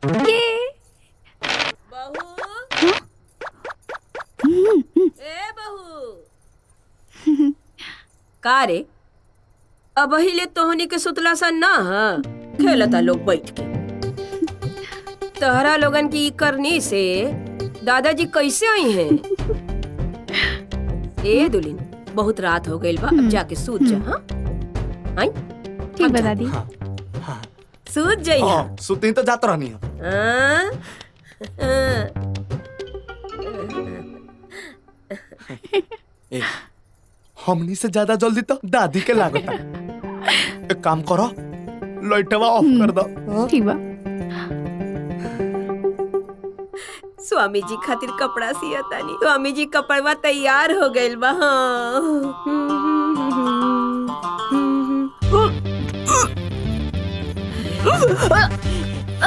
ये बहू, ए बहू, का रे? अब हिले तोहनी के सुतला सा ना खेलता लोग बैठ के। तहरा लोगन की करनी से दादाजी कैसे आई हैं? ए दुल्हन, बहुत रात हो गई बा, अब जाके सूत जा। हाँ आई ठीक बता दी। हाँ, हाँ, सूत जाइए। हाँ, सुती तो जात रहनी है। ए, हमनी से ज्यादा जल्दी तो दादी के लागता। एक काम करो, लाइटवा ऑफ कर दो। हाँ? ठीक बा। स्वामी जी खातिर कपड़ा सिया तानी। स्वामी जी कपड़वा तैयार हो गइल बा।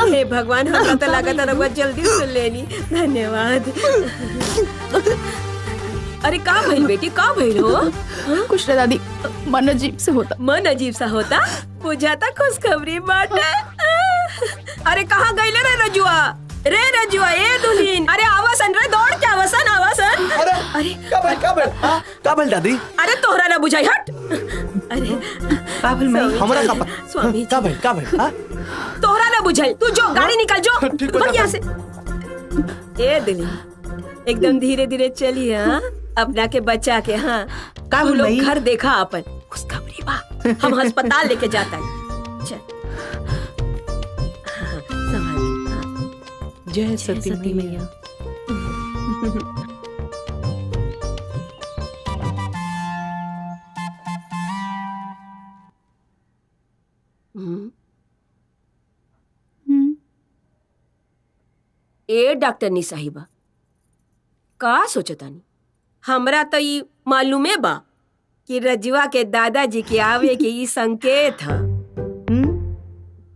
हे भगवान, हमरा तो लागत रहुआ जल्दी सुन लेनी। धन्यवाद। अरे का भइल बेटी, का भइल हो? कुछ ना दादी, मन अजीब से होता। मन अजीब सा होता? बुझाता खुशखबरी बाटे। अरे कहाँ गइले रे रजुआ? रे रजुआ, ए दुल्हीन, अरे आवासन रे, दौड़ के आवासन, आवासन। अरे का भेल दादी? अरे तोहरा ना बुझाई, हट। अरे का भेल मैं? हमरा का पता? स्वामी का भेल? हाँ? तोहरा ना बुझाई, तू जो गाड़ी निकाल, जो ठीक हो भाग यहाँ जाता। से। ए दुल्हीन, एकदम धीरे धीरे चली। हाँ, अपना के बच्चा के। हाँ, का तू भेल लोग भाई? घर देखा अपन खुशखबरी बा। हम अस्पताल लेके जाता है। चल। हाँ, संभाल। हाँ। जय सती मैया। ए डॉक्टरनी साहिबा, का सोचतानी? हमरा तो ई मालूमे बा कि रजुआ के दादाजी के आवे के ई संकेत ह।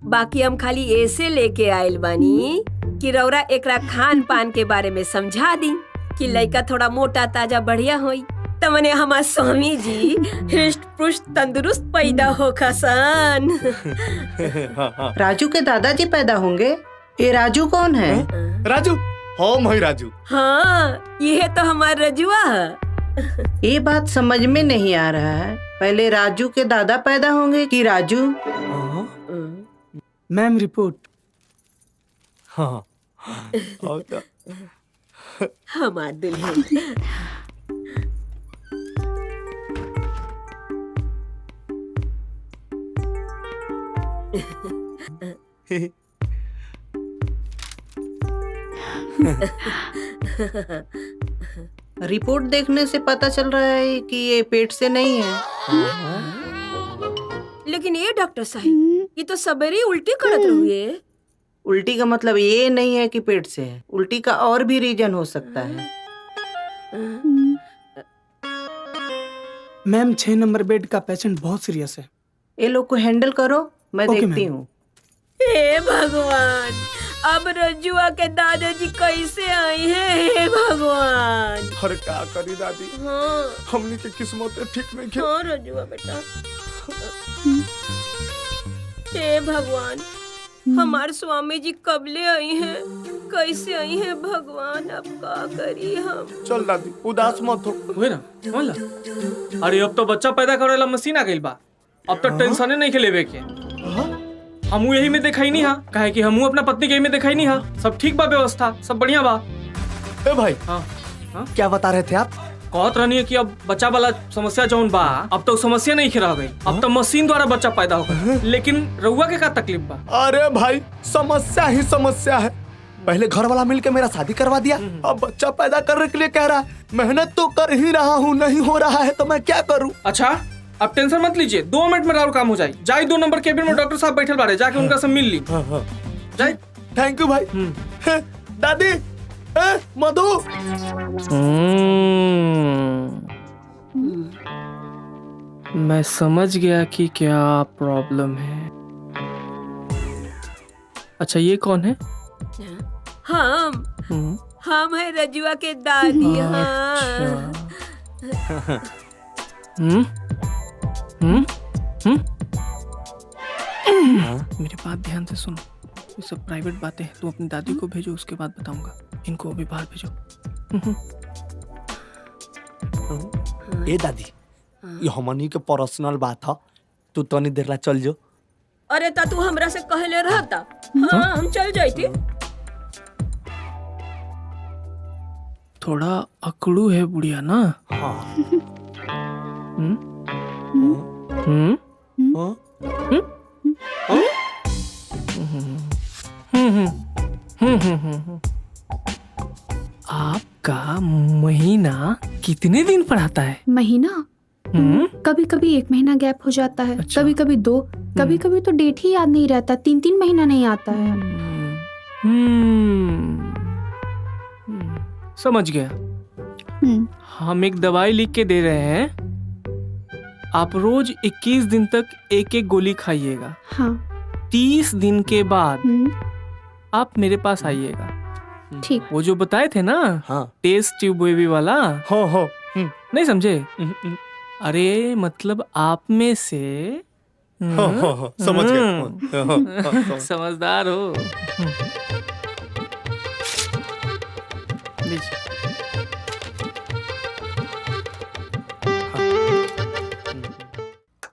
बाकी हम खाली ऐसे लेके आयल बानी कि रौरा एकरा खान पान के बारे में समझा दी कि लड़का थोड़ा मोटा ताजा बढ़िया होई। तमने हमार स्वामी जी हृष्ट पुष्ट तंदुरुस्त पैदा होखा सन। राजू के दादाजी पैदा होंगे? ये राजू कौन है? राजू, हम है राजू। हाँ, ये तो हमार रजुआ है। ये बात समझ में नहीं आ रहा है। पहले राजू के दादा पैदा होंगे कि राजू? Ma'am report. हाँ। हमार दुल्हन। रिपोर्ट देखने से पता चल रहा है कि ये पेट से नहीं है। लेकिन ये डॉक्टर साहब, ये तो सवेरे ही उल्टी करत रहुए। उल्टी का मतलब ये नहीं है कि पेट से है। उल्टी का और भी रीजन हो सकता है। मैम 6 नंबर बेड का पेशेंट बहुत सीरियस है। ये लोग को हैंडल करो, मैं ओके, देखती मैम। हूँ। हे भगवान, अब रजुआ के दादाजी कैसे आई हैं? हे भगवान। अरे क्या करी दादी, हाँ, हमनी के किस्मत ठीक नहीं हाँ रजुआ बेटा। हे भगवान, हमार स्वामी जी कबले आई हैं? कैसे आई हैं भगवान? अब का करी हम? चल दादी, उदास मत हो। वही ना, मान ला। अरे अब तो बच्चा पैदा करे ला मशीन आ गइल बा। अब तो टेंशन नहीं लेवे के। हमू यही में दिखाई नहीं हा, काहे कि हमू अपना पत्नी के यही में दिखाई नहीं हा। सब ठीक बा, व्यवस्था सब बढ़िया बा। ए भाई, हाँ, क्या बता रहे थे आप? कहत रहनी है कि अब बच्चा वाला समस्या जौन बा, अब तो समस्या नहीं रह गई। अब तो मशीन द्वारा बच्चा पैदा होगा। लेकिन रउआ के का तकलीफ बा? अरे भाई, समस्या ही समस्या है। पहले घर वाला मिलके मेरा शादी करवा दिया, अब बच्चा पैदा करने के लिए कह रहा है। मेहनत तो कर ही रहा हूँ, नहीं हो रहा है तो मैं क्या करूँ? अच्छा, अब टेंशन मत लीजिए, 2 मिनट में राउर काम हो जाए। जाए 2 नंबर केबिन में डॉक्टर साहब बैठल बाड़े, जाके उनका सब मिल ली। जाए। थैंक यू भाई। दादी, मधु। मैं समझ गया कि क्या प्रॉब्लम है। अच्छा, ये कौन है? हम है रजुआ के दादी। हाँ। मेरे बात ध्यान से सुनो। ये सब प्राइवेट बातें हैं, तुम अपनी दादी को भेजो, उसके बाद बताऊंगा। इनको अभी बाहर भेजो। ए दादी, ये हमनी के पर्सनल बात है, तू तनी देर ला चल जो। अरे ता तू हमरा से कहले रहता। हाँ हम चल जाती। थोड़ा अकड़ू है बुढ़िया ना। हाँ। हम्म हम्म हाँ? आपका महीना कितने दिन पर आता है? महीना कभी कभी 1 महीना गैप हो जाता है, अच्छा। कभी कभी 2, कभी कभी तो डेट ही याद नहीं रहता, 3 महीना नहीं आता है। समझ गया। हम्म, हम एक दवाई लिख के दे रहे हैं, आप रोज 21 दिन तक एक एक गोली खाइएगा। हाँ 30 दिन के बाद हम्म, आप मेरे पास आइएगा। ठीक। वो जो बताए थे ना, हाँ टेस्ट ट्यूब बेबी वाला, हाँ हाँ। नहीं समझे? अरे मतलब आप में से हाँ, हाँ, हाँ, समझ गया। हाँ, हाँ, हाँ, हाँ। समझदार हो। लीजिए।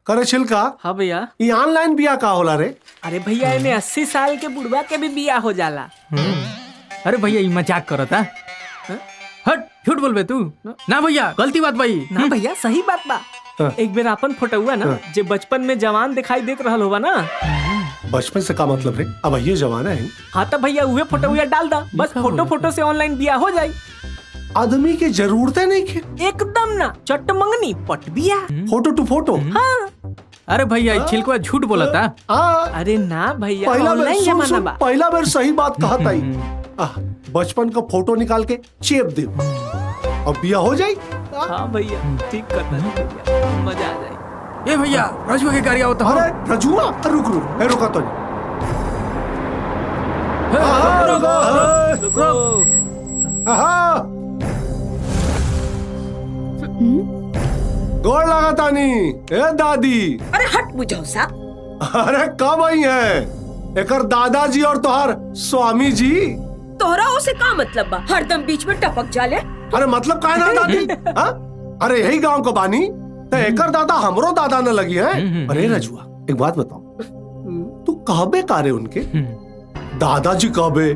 करे छिलका, हाँ भैया। ये ऑनलाइन बिया का होला रे? अरे भैया इन्हें 80 साल के बुढ़वा के भी बिया हो जाला। अरे भैया ये मजाक करो था। हट, झूठ बोल बे तू। ना भैया, गलती बात भाई। ना भैया सही बात बा। एक बेर अपन फोटोआ ना, जो बचपन में जवान दिखाई देत रहल होगा ना। बचपन से का मतलब रे? अब ये जमाना है, हाँ तो भैया उहे फोटोआ डाल दा, बस फोटो से ऑनलाइन बिया हो जाई। आदमी की जरूरतें नहीं खे। एकदम ना, चट मंगनी पट बिया। Photo to photo. अरे भैया ये छिलकुआ झूठ बोला था। अरे ना भैया, पहला ऑनलाइन बार जमाना बा। पहला बार सही बात कहा ताई। बचपन का फोटो निकाल के चेप दे और बिया हो जाए। हाँ भैया ठीक करता है भैया, मजा आ जाए। ए भैया, रजुआ की गाड़ी आओ तो। अरे रजुआ, रुक रुक, रुका तो नहीं। गोड़ लगा तानी। ए दादी। अरे हट बुझाओ सा। अरे कब आई है? एकर दादाजी और तोहार स्वामी जी। तोहरा उसे का मतलब बा? हरदम बीच में टपक जाले। अरे मतलब का है ना दादी? अरे यही गांव को बानी तो एकर दादा हमरो दादा न लगी है। अरे रजुआ एक बात बताओ, तू कहबे कारे उनके दादाजी कहबे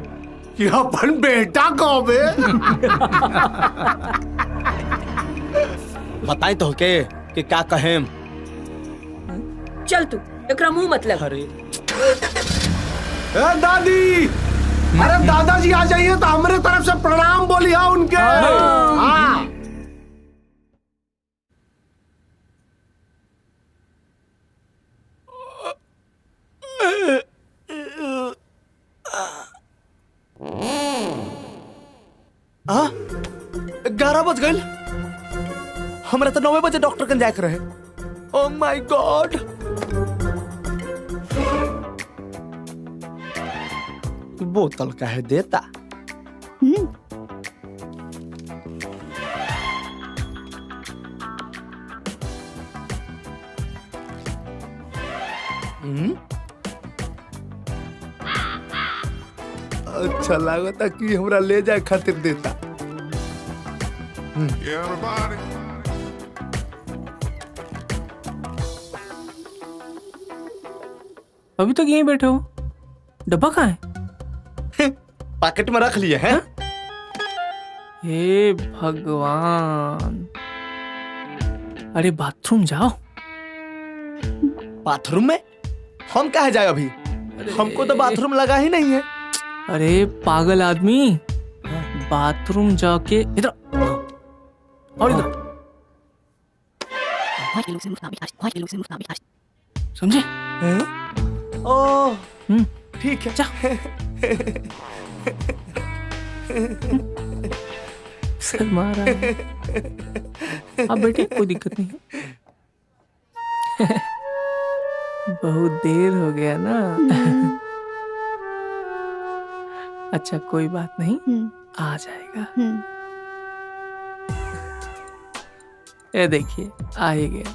कि अपन बेटा कहबे? बताई तो के कि क्या कहें। चल तू एकरा मुंह मतलब। अरे ए दादी, अरे दादाजी आ जाइए तो हमारे तरफ से प्रणाम बोलिए उनके। हाँ। हाँ? 11 बज गए। हमरा तो 9 बजे डॉक्टर कन जाके रहे। Oh my God. बोतल काहे देता? अच्छा लागता कि हमरा ले जाए खातिर देता। अभी तक यहीं बैठे हो, डब्बा कहाँ है? पॉकेट में रख लिए हैं। हे भगवान, अरे बाथरूम जाओ। बाथरूम में हम कहाँ जाए अभी? हमको तो बाथरूम लगा ही नहीं है। अरे पागल आदमी, बाथरूम जाके इधर और इधर, समझे? ओह ठीक है। जा। सर मारा। अब बेटे कोई दिक्कत नहीं है। बहुत देर हो गया ना। अच्छा कोई बात नहीं, आ जाएगा। ये देखिए आ ही गया।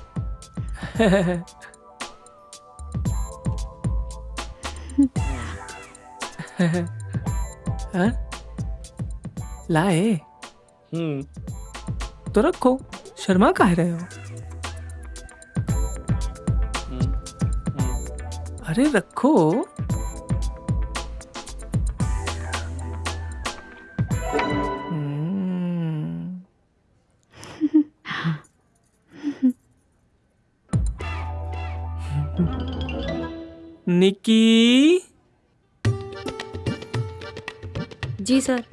हाँ? लाए तो रखो, शर्मा काहे रहे हो? अरे रखो। निकी। जी सर।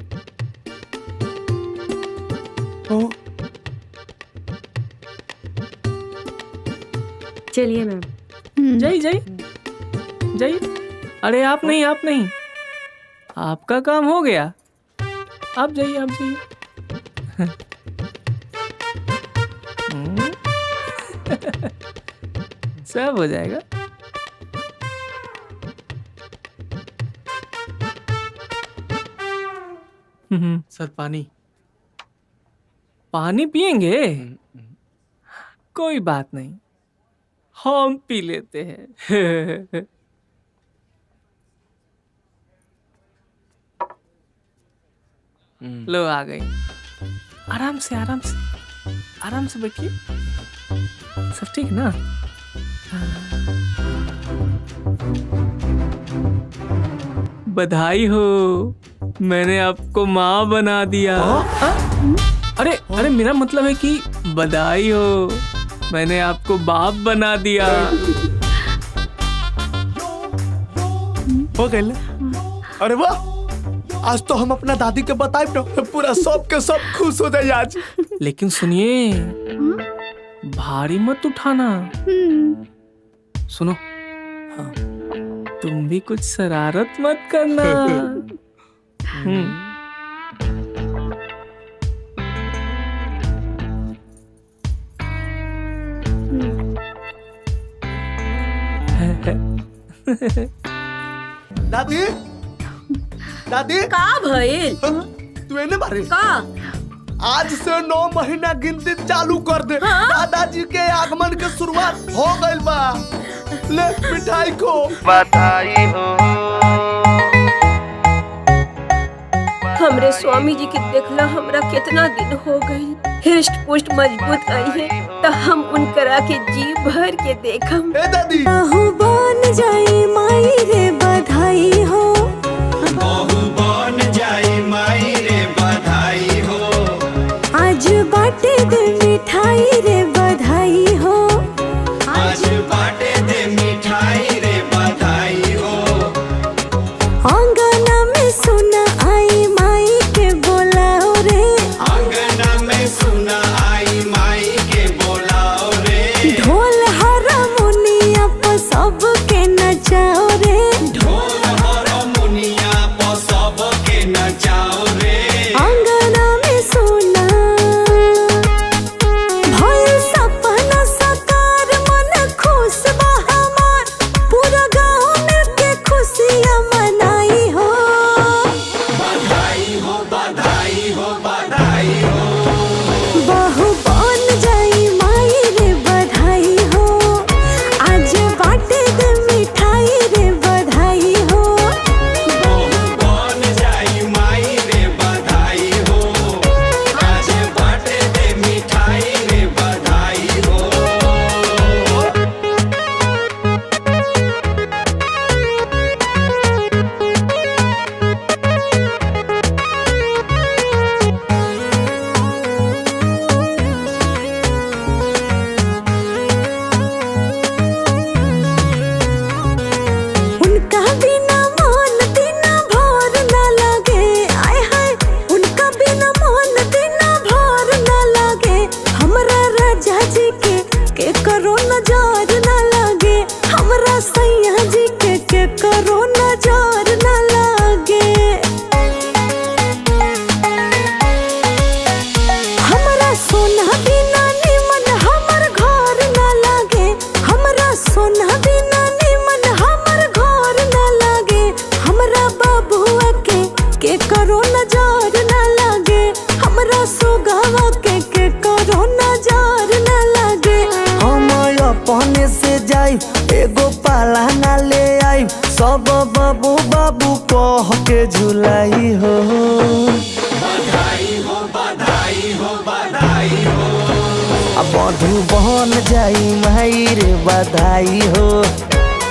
चलिए मैम। जाइए जाइए जाइए। अरे आप नहीं, आप नहीं, आपका काम हो गया। आप जाइए, आप जाइए। सब हो जाएगा। सर पानी। पानी पिएंगे? कोई बात नहीं, हम पी लेते हैं। लो आ गई। आराम से, आराम से, आराम से बैठिए। सब ठीक ना? बधाई हो, मैंने आपको माँ बना दिया। अरे अरे मेरा मतलब है कि बधाई हो, मैंने आपको बाप बना दिया। हो गई। अरे वाह, आज तो हम अपना दादी के बताए ना, पूरा सब के सब खुश हो जाए आज। लेकिन सुनिए, भारी मत उठाना। सुनो, हाँ, तुम भी कुछ शरारत मत करना। दादी, दादी का भइल? तू एने बारे का? आज से 9 महीना गिनती चालू कर दे। दादाजी के आगमन के शुरुआत हो गई बा। ले मिठाई को बधाई हो। हमरे स्वामी जी के देखला हमरा कितना दिन हो गई। हृष्ट पुष्ट मजबूत आई है, तो हम उनकरा के जी भर के देखम। ए दादी, बहू बन जाई माई रे बधाई हो। बहू बन जाई माई रे बधाई हो। आज बाटे दे मिठाई रे बधाई हो। आज बाटे दे मिठाई रे बधाई हो। आंगना में सुना आई माई के बोलाओ रे। आंगना में सुना आई माई के बोलाओ रे। ढोल हारमोनिया पर सबके नचाओ रे। ढोल हारमोनिया पर सबके नचाओ रे। आंगना में सुना भइल सपना साकार, मन खुश बा हमार। पूरा गाँव मिलके खुशियाँ मनाई हो। बधाई हो, बधाई हो, बधाई हो। बहू बन जाई माई रे बधाई हो। आज बाटे दे मिठाई रे बधाई हो। बहू बन जाई माई रे बधाई हो। आज बाटे दे मिठाई रे बधाई हो। उनका बिना मन दिना भर न लगे। आय हाय, उनका बिना मन दिना भर न लगे। हमरा राजा जी के करो नजर न लगे। हमरा सैया जी के करो नजर न लगे। हमरा सोना बिना निमन हमर घर न लगे। हमरा सोना बिना निमन हमर घर न लगे। हमरा बबुआ के करो नजर न लगे। हमरा सुगवा के करो नजर न लगे। हम अपने से जाई, एगो पाला ना ले आई। सब बाबू बाबू कह झुलाई हो। बधाई हो बधाई हो बधाई हो। अब मधुबन जाई माई रे बधाई हो।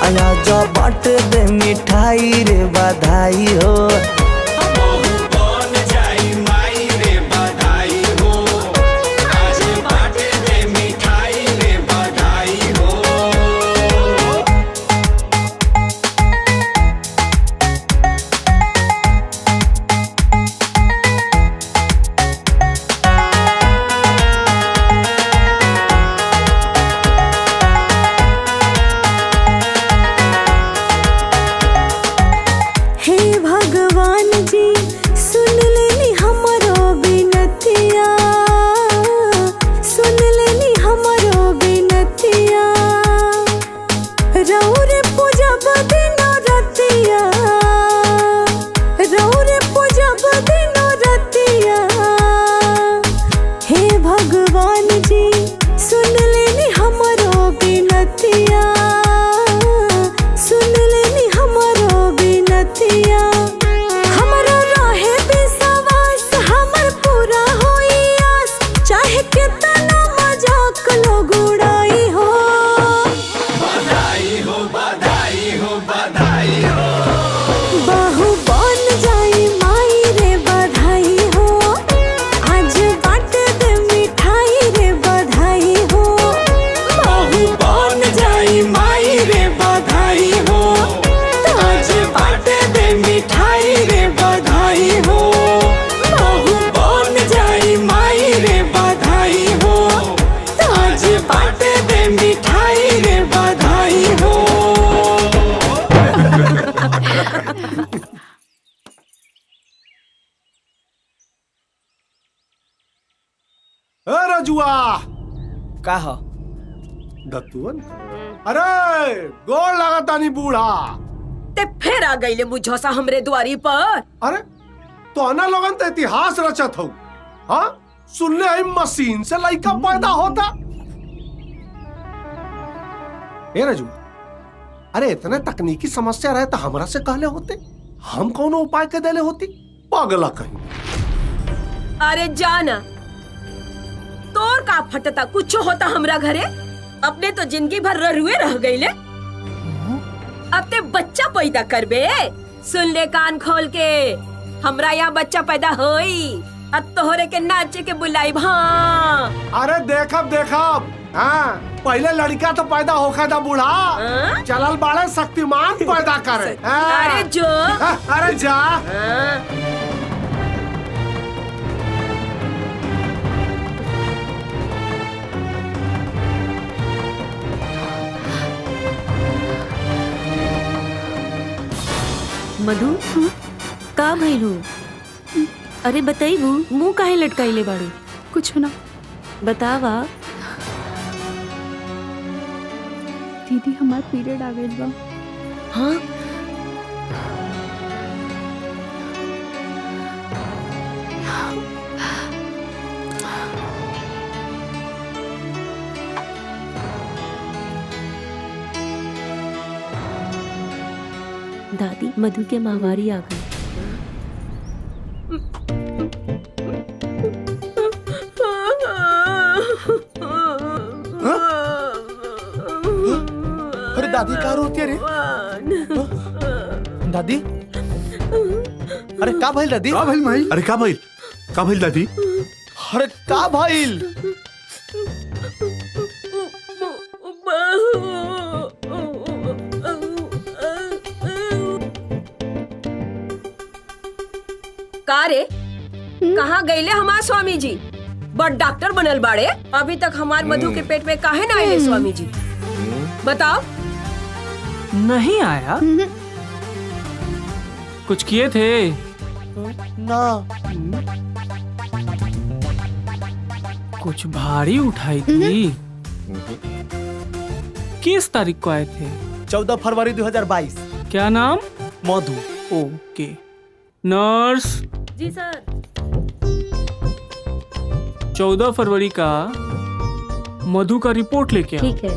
आया जो बाट दे मिठाई रे बधाई हो। मधुबन जाई माई रे बधाई हो। आज बाटे दे मिठाई रे बधाई हो। हे भगवान जी सुन लेनी हमरो बिनतिया, सुन लेनी हमरो बिनतिया। रौरे पूजब दिनो रतिया, रौरे पूजब दिनो रतिया। हे भगवान जी सुन लेनी हमरो बिनतिया, सुन लेनी हमरो बिनतिया। हमरो रहे विश्वास हमर पूरा होई आस, चाहे कितना मजाक लोग उड़ाई हो। बधाई हो बधाई हो बधाई हो। बाहु बन जाई माई रे बधाई हो। आज बाट दे मिठाई रे बधाई हो। बाहु बन जाई माई रे बधाई हो। आज बाट दे मिठाई रे बधाई हो। बाहु बन जाई माई रे बधाई हो। आज बाट दे मिठाई रे बधाई हो। ए रजुआ का हो? दत्तुअन, अरे गोड़ लगातानी बूढ़ा। ते फिर आ गईले मुझोसा हमरे द्वारी पर। अरे तो अना लोगन तो इतिहास रचत हो। हाँ सुनने आई मशीन से लड़का पैदा होता। ए रजुआ, अरे इतने तकनीकी समस्या रहे तो हमरा से कहले होते, हम कौन उपाय के देले होती। पागला कहीं। अरे जाना तोर का फटता कुछ होता हमरा घरे। अपने तो जिंदगी भर ररुए रह गईले, अब ते बच्चा पैदा करबे। सुन ले कान खोल के, हमरा यहाँ बच्चा पैदा होई। अब तोहरे के नाचे के बुलाई। हाँ अरे देखब देखब। हाँ पहले लड़का तो पैदा होखा था बूढ़ा। हाँ? चलल बाड़े शक्तिमान पैदा करे। हाँ। अरे जो अरे जा। हाँ। मधु का भइलू? अरे बताइबू, मुंह काहे लटकाइले बाड़ू? कुछ ना बतावा। दीदी हमार पीरियड आ गइल बा। हाँ दादी, मधु के माहवारी आ गई। अरे दादी का रोती है रे? दादी, अरे का भइल दादी? का भइल माई? अरे का भइल? का भइल दादी? अरे का भइल? का रे कहाँ गईले हमार स्वामी जी? बड़ डॉक्टर बनल बाड़े, अभी तक हमार मधु के पेट में काहे ना आए स्वामी जी? बताओ। नहीं आया? कुछ किए थे? ना। कुछ भारी उठाई थी? किस तारीख को आए थे? 14 फरवरी 2022। क्या नाम? मधु। ओके। नर्स। जी सर। 14 फरवरी का मधु का रिपोर्ट लेके आओ। ठीक है।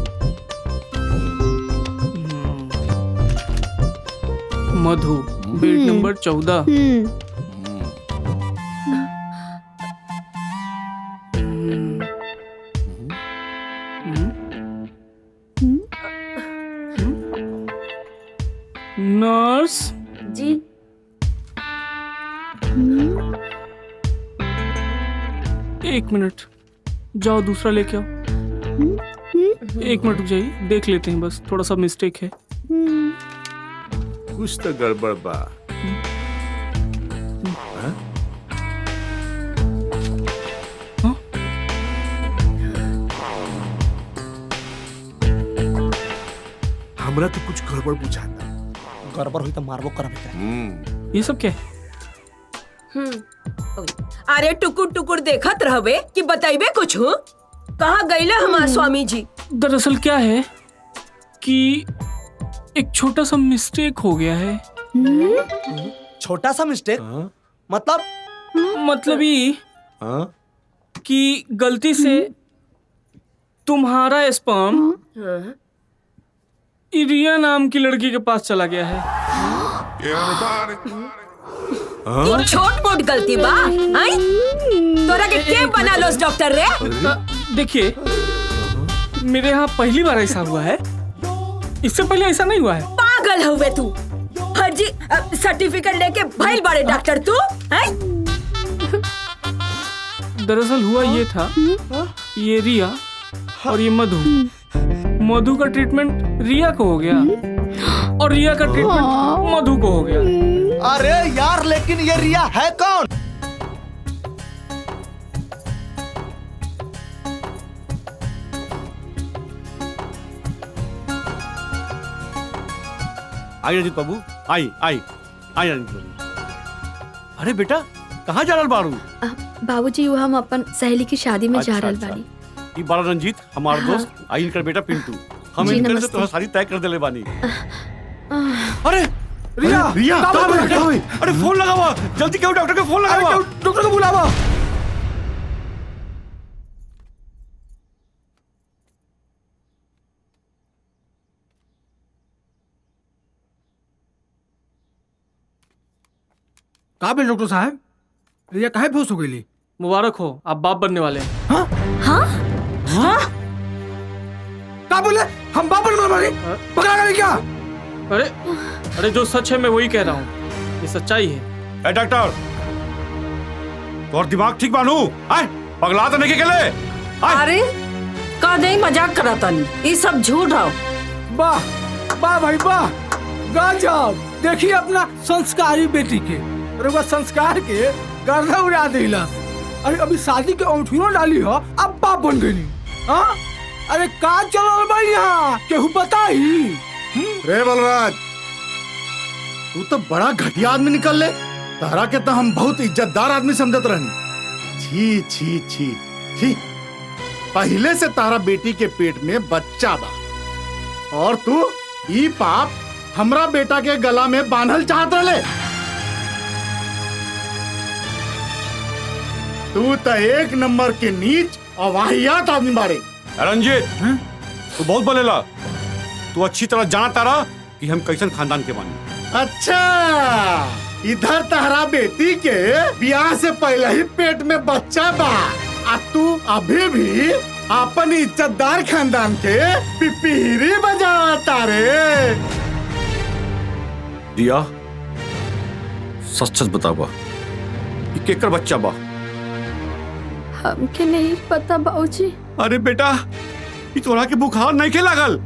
मधु बेड नंबर 14। नर्स जी। एक मिनट, जाओ दूसरा लेके आओ। एक मिनट रुक जाइए, देख लेते हैं, बस थोड़ा सा मिस्टेक है। कुछ तो गड़बड़ बा। हाँ? हमरा तो कुछ गड़बड़ बुझाता। गड़बड़ हुई तो मारबो करब। ये सब क्या है? अरे टुकुर टुकुर देखत रहबे कि बताइबे कुछ हो? कहाँ गईले हमार स्वामी जी? दरअसल क्या है कि एक छोटा सा मिस्टेक हो गया है। छोटा सा मिस्टेक? मतलब ये कि गलती से तुम्हारा स्पर्म रिया नाम की लड़की के पास चला गया है। ये छोट मोट गलती बा? आई? तोरा के बना लो डॉक्टर रे? देखिए, मेरे यहाँ पहली बार ऐसा हुआ है, इससे पहले ऐसा नहीं हुआ है। पागल हुए तू? फर्जी सर्टिफिकेट लेके भइल बड़े डॉक्टर तू? आई? दरअसल हुआ ये था, ये रिया और ये मधु का ट्रीटमेंट रिया को हो गया और रिया का ट्रीटमेंट मधु को हो गया। अरे यार, लेकिन ये रिया है कौन? आई रंजीत बाबू, आई आई आई रंजीत बाबू। अरे बेटा, कहाँ जा रहल बारू? बाबूजी, वो हम अपन सहेली की शादी में जा रहल अच्छा। बानी। ई बारा रंजीत, हमार दोस्त, आई इनकर बेटा पिंटू। हम जी, इनकर से नमस्ते। तोहरा शादी तय कर देले बानी। अरे रिया, रिया, कहाँ कहाँ पे? पे? कहाँ पे? अरे फोन लगावा, जल्दी क्यों डॉक्टर को फोन लगावा। डॉक्टर को बुलावा। कहाँ पे डॉक्टर साहब? रिया काहे बेहोश हो गई? मुबारक हो, आप बाप बनने वाले हैं। क्या बोले? हम बाप बनने वाले? पकड़ा गया क्या? अरे जो सच है मैं वही कह रहा हूँ, ये सच्चाई है। ए डॉक्टर, तोर दिमाग ठीक बानू? आय पगला तो नहीं के ले? अरे का नहीं मजाक कराता नहीं, ये सब झूठ रहो। वाह वाह भाई वाह, गजब। देखिए अपना संस्कारी बेटी के, अरे वह संस्कार के गर्दा उड़ा दिला। अरे अभी शादी के औंठियों डाली हो, अब बाप बन गई। हाँ, अरे का चलो भाई यहाँ केहू पता ही? रे बलराज, तू तो बड़ा घटिया आदमी निकल ले। तारा के तो हम बहुत इज्जतदार आदमी समझत रहनी। छी छी छी छी, पहले से तारा बेटी के पेट में बच्चा बा और तू ई पाप हमरा बेटा के गला में बांधल चाहत रहे। तू तो एक नंबर के नीच और वाहियात आदमी बारे। रंजीत, तू बहुत बोलेला। तू अच्छी तरह जानता रहा कि हम कैसन खानदान के बानी। अच्छा, इधर तहरा बेटी के ब्याह से पहले ही पेट में बच्चा बा, आ तू अभी भी अपन इज्जतदार खानदान के पिपीरी बजाता रे। दिया, सच सच बतावा, ये केकर बच्चा बा? हमके नहीं पता बाबूजी। अरे बेटा, ये तोरा के बुखार नहीं के लागल?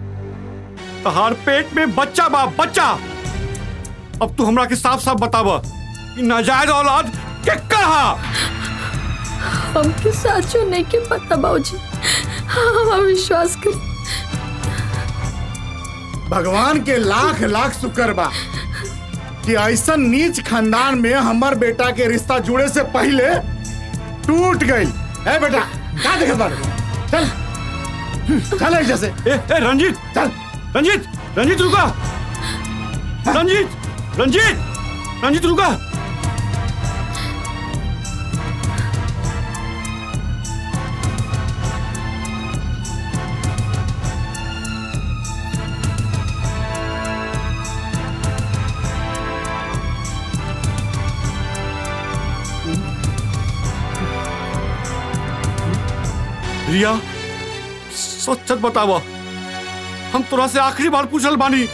तहार पेट में बच्चा बा, बच्चा। अब तू हमरा के साफ साफ बतावा, ये नाजायज औलाद केकर हा? हमके साचो नहीं के पता बाबूजी, हम विश्वास कर। भगवान के लाख लाख शुक्र बा कि ऐसा नीच खानदान में हमार बेटा के रिश्ता जुड़े से पहले टूट गई। ए बेटा, क्या देखत बाड़े? चल चल ऐसे से। ए रंजीत, चल रंजीत, रंजीत रुका। रंजीत, रंजीत, रंजीत रुका। रिया सच सच बतावा, हम तोरा से आखिरी बार पूछल बानी,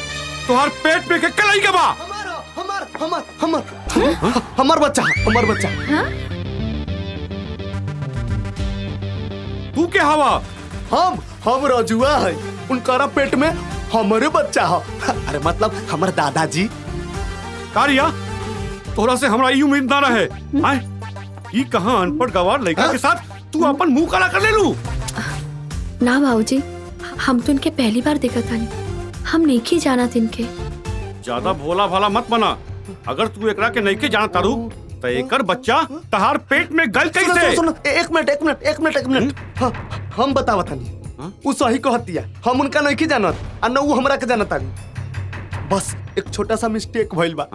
तोहार पेट में के कलाई के बा? हमार बच्चा। तू के हवा? हम रजुआ है, उनका पेट में हमारे बच्चा है। अरे मतलब हमारे दादाजी। का रिया, तोरा से हमरा ई उम्मीद ना रहे। आए ई कहां अनपढ़ गवार लड़का के साथ तू अपन मुंह काला कर ले लू? ना बाबूजी, हम तो इनके पहली बार देखा था नहीं, हम नहीं की जाना था इनके। ज्यादा भोला भाला मत बना। अगर तू एकरा के नहीं के जाना तारू तो एकर बच्चा तहार पेट में गल कैसे? सुनो, एक मिनट। हाँ, हम बतावा तानी। वो सही कहतिया, हम उनका नहीं की जानत और न वो हमरा के जानत तानी। बस एक छोटा सा मिस्टेक भइल बा।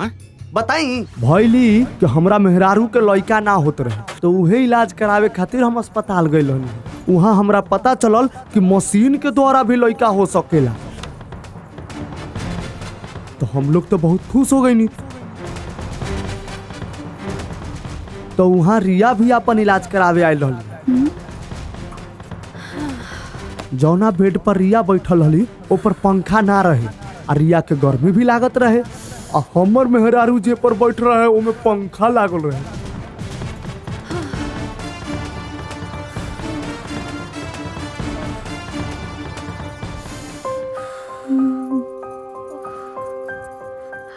बताई भइली कि हमरा मेहरारू के लड़का ना होत रहे, तो उहे इलाज करावे खातिर हम अस्पताल गइल रहनी। वहाँ हमरा पता चलल कि मशीन के द्वारा भी लड़का हो सकेला। तो हम लोग तो बहुत खुश हो गई। तो वहाँ रिया भी अपन इलाज करावे आयल रहली। जौना बेड पर रिया बैठल हली ऊपर पंखा ना रहे और रिया के गर्मी भी लागत रहे, और हमर मेहरारू जे पर बैठ रहे ओमे पंखा लागल रहे।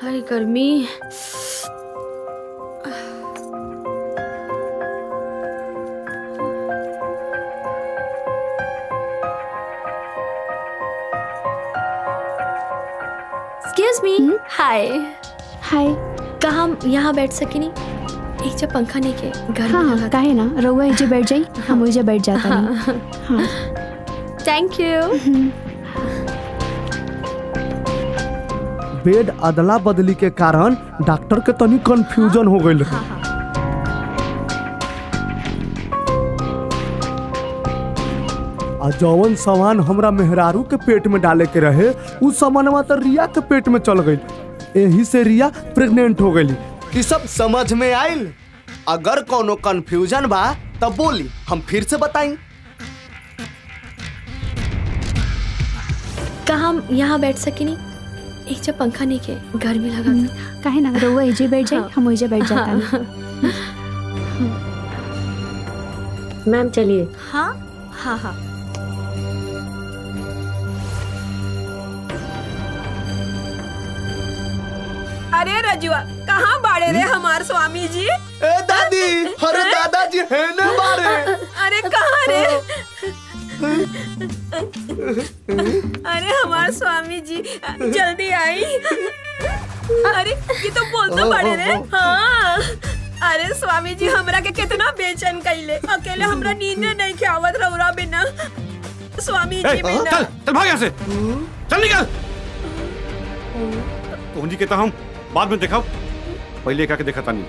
हाय गर्मी। Excuse me. हाय। का हम यहाँ बैठ सके नहीं? एक जब पंखा नहीं के घर हाँ, काहे ना, रउआ एजे बैठ जाई, हम ओजे बैठ जाता नहीं। हाँ। Thank you. बेड अदला बदली के कारण डॉक्टर के तनी कंफ्यूजन हो गई रहे। जौन सामान हमरा मेहरारू के पेट में डाले के रहे उ सामानवा तो रिया के पेट में चल गई, यही से रिया प्रेग्नेंट हो गई। ये सब समझ में आइल? अगर कोनो कंफ्यूजन बा तब बोली, हम फिर से बताई। का हम यहाँ बैठ सके नहीं? एक जब पंखा नहीं के गर्मी लगा था। काहे ना, रउआ एजे बैठ जाई, हम ओजे बैठ जाता नहीं। मैम चलिए। हाँ हाँ हाँ। अरे रजुआ, कहाँ बाड़े रे हमार स्वामी जी? ए दादी, अरे दादाजी है ने बारे। अरे कहाँ रे? अरे हमार स्वामी जी, जल्दी आई। अरे ये तो बोल तो बाड़े रे। हाँ, अरे स्वामी जी हमरा के कितना बेचैन कइले, अकेले हमरा नींद नहीं के आवत रउरा बिना। स्वामी जी बिना। चल भाग यहाँ से, चल निकल। तुझी के तो हम बाद में देखा, पहले क्या के देखा था नहीं।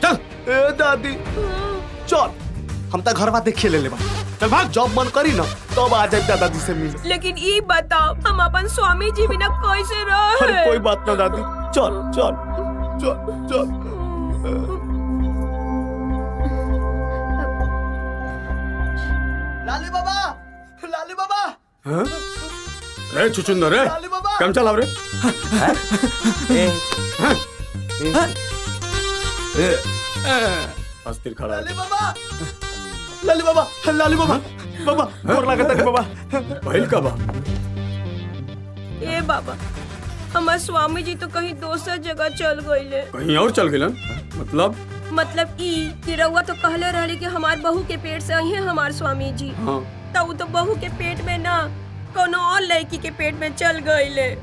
चल। ए दादी चल, हम तो घरवा देखे ले लेबा। चल भाग, जब मन करी ना तब आ जाए दादाजी से मिले। लेकिन ये बताओ, हम अपन स्वामी जी बिना कैसे रहे? अरे कोई बात ना दादी, चल चल चल चल। लाली बाबा। हाँ? रे चुचुंदर रे, कम चलाओ रे। अस्थिर खड़ा। लाली बाबा बाबा और लागत है बाबा। पहल का बा? ए बाबा, हमार स्वामी जी तो कहीं दूसर जगह चल गईले। कहीं और चल गए? मतलब ई कि रउआ तो कहले रहली कि हमार बहू के पेट से आई है हमार स्वामी जी। हाँ। तो वो तो बहू के पेट में ना, कोनो और लड़की के पेट में चल गईले।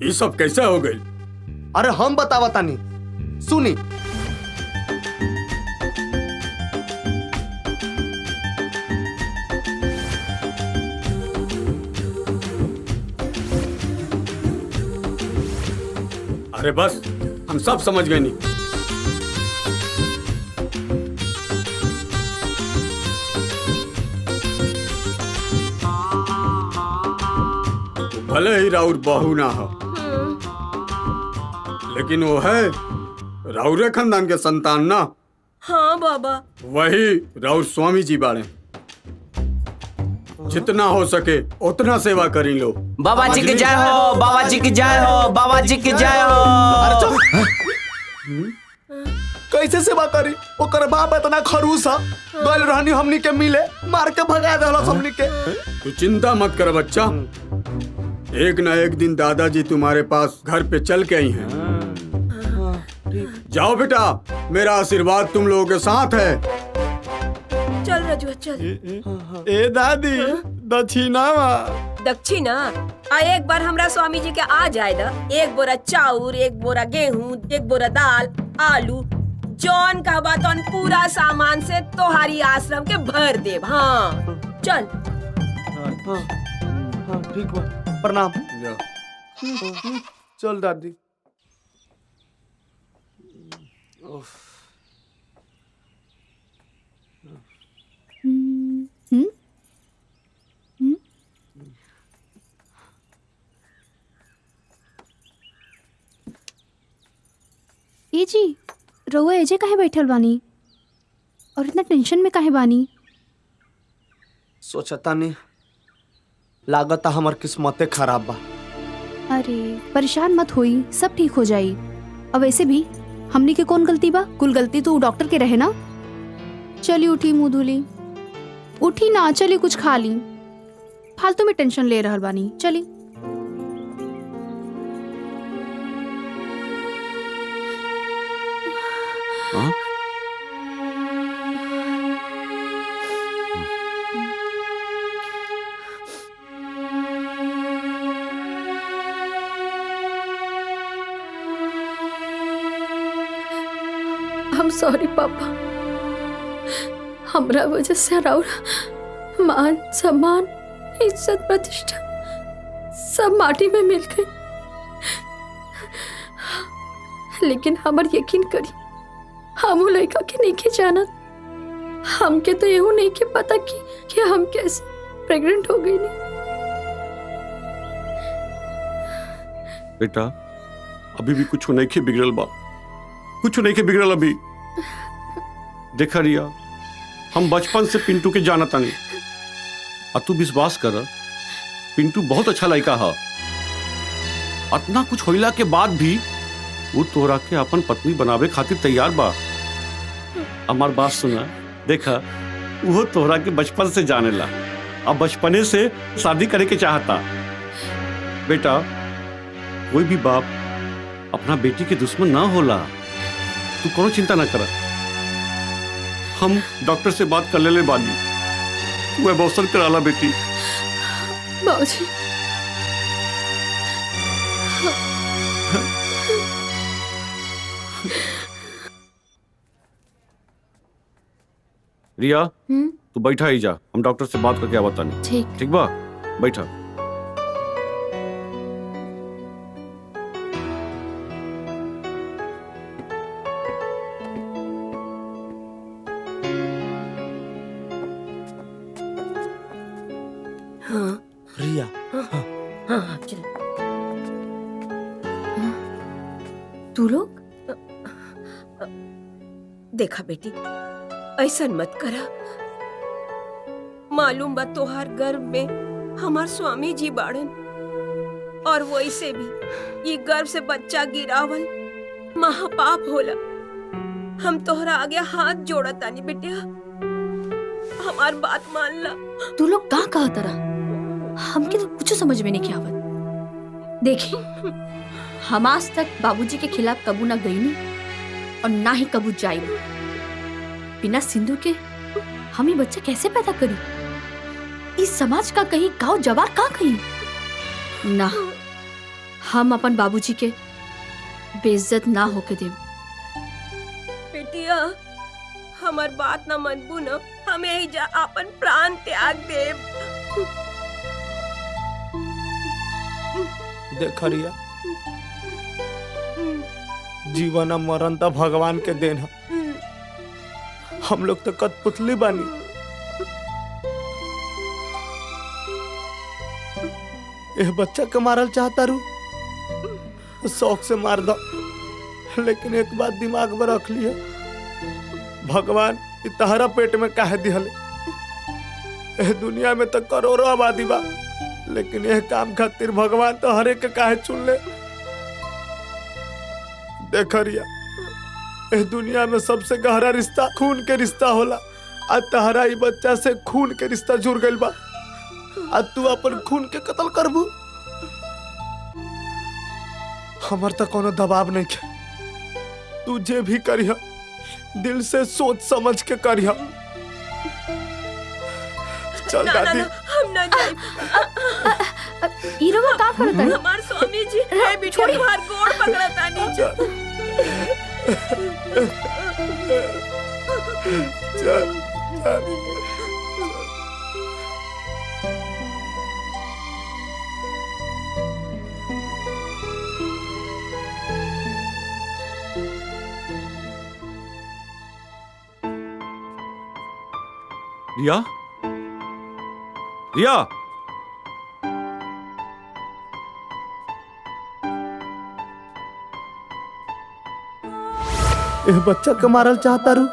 ये सब कैसे हो गई? अरे हम बतावा तानी, सुनी। अरे बस, हम सब समझ गए नहीं। भले ही राउर बहू ना हो, लेकिन वो है राउरे खानदान के संतान ना। हाँ बाबा। वही राउर स्वामी जी बाड़े। जितना हो सके उतना सेवा करी लो। बाबा जी की जय हो, बाबा जी की जय हो, बाबा जी की जय हो। अरे चुप। कैसे सेवा करी? ओकर बाप इतना खरूस है, गल रहनी हमनी के मिले, मार के भगा देला हमनी के। तू चिंता मत कर बच्चा, एक ना एक दिन दादाजी तुम्हारे पास घर पे चल के आई हैं। जाओ बेटा, मेरा आशीर्वाद तुम लोगों के साथ है। चल रजुआ चल। ए दादी, दक्षिणा दक्षिणा एक बार हमरा स्वामी जी के आ जाए दा। एक बोरा चाउर, एक बोरा गेहूं, एक बोरा दाल, आलू, जौन का बातन पूरा सामान से तोहारी आश्रम के भर देव। हाँ चल। हाँ ठीक बा, प्रणाम। चल दादी। ए जी, रहुआ एजे काहे बैठल बानी और इतना टेंशन में काहे बानी? सोचता नहीं, लागत हमर किस्मते खराब बा। अरे परेशान मत होई, सब ठीक हो जाई। अब वैसे भी हमनी के कौन गलती बा? कुल गलती तो डॉक्टर के रहे ना। चली उठी, मुंह धुली। उठी ना, चली कुछ खा ली। फालतू में टेंशन ले रहल बानी। चली। I'm sorry पापा, हमरा वजह से राउर मान सम्मान इज्जत प्रतिष्ठा सब माटी में मिल गई। लेकिन हमार यकीन करी, हम लड़का के नहीं के जानत। हमके तो यू नहीं के पता कि हम कैसे प्रेग्नेंट हो गई। नहीं बेटा, अभी भी कुछ नहीं के बिगड़ल बा, कुछ नहीं के बिगड़ल अभी। देखा रिया, हम बचपन से पिंटू के जानता नहीं, और तू विश्वास कर, पिंटू बहुत अच्छा लड़का है। इतना कुछ होइला के बाद भी वो तोरा के अपन पत्नी बनावे खातिर तैयार बा। हमार बात सुना, देखा वो तोरा के बचपन से जानेला, अब बचपने से शादी करे के चाहता। बेटा, कोई भी बाप अपना बेटी के दुश्मन ना होला, तू कोनो चिंता ना कर। हम डॉक्टर से बात कर ले बानी, तू अबॉर्शन कराला बेटी। बाबूजी, रिया, तू बैठा ही जा, हम डॉक्टर से बात करके आवता नहीं। ठीक। ठीक बा, बैठा। रिया, हाँ चल। तू लोग देखा बेटी, ऐसा मत करा। मालूम बा तोहार गर्भ में हमार स्वामी जी बाड़न, और वैसे भी ये गर्भ से बच्चा गिरावल महापाप होला। हम तोहरा आगे हाथ जोड़ा तानी बेटिया, हमार बात मान ला। तू लोग का कहा तरह, हमके तो कुछ समझ में नहीं आवत। देखी, हम आज तक बाबूजी के खिलाफ कबू ना गई नहीं और ना ही कबू जाई। बिना सिंदूर के हम ये बच्चा कैसे पैदा करी? इस समाज का कहीं गाँव जवार का कहीं ना, हम अपन बाबूजी के बेइज्जत ना होके देव। बेटिया, हमार बात ना मनबू न, हमें ही जा अपन प्राण त्याग देव। देख रिया, जीवन और मरण तो भगवान के देन है। हम लोग तो कठपुतली बानी। यह बच्चा के मारल चाहता रू, शौक से मार दो, लेकिन एक बात दिमाग में रख लिया, भगवान तहरा पेट में काहे दिहले, एह दुनिया में तो करोड़ों आबादी बा, लेकिन यह काम खातिर भगवान तो हर एक के काहे चुन ले। देख रिया, एह दुनिया में सबसे गहरा रिश्ता खून के रिश्ता होला। आज तहरा ई बच्चा से खून के रिश्ता जुड़ गइल बा, आज तू अपन खून के कत्ल करबू। हमर तो कोनो दबाव नहीं है, तू जे भी करिह दिल से सोच समझ के करिह। चल दादी, हम ना जाए। ईरवा का करता है? हमार स्वामी जी है बेटा, तुम्हार गोड़ पकड़ता नहीं। चल चल। रिया, रिया, यह बच्चा के मारल चाहता रू,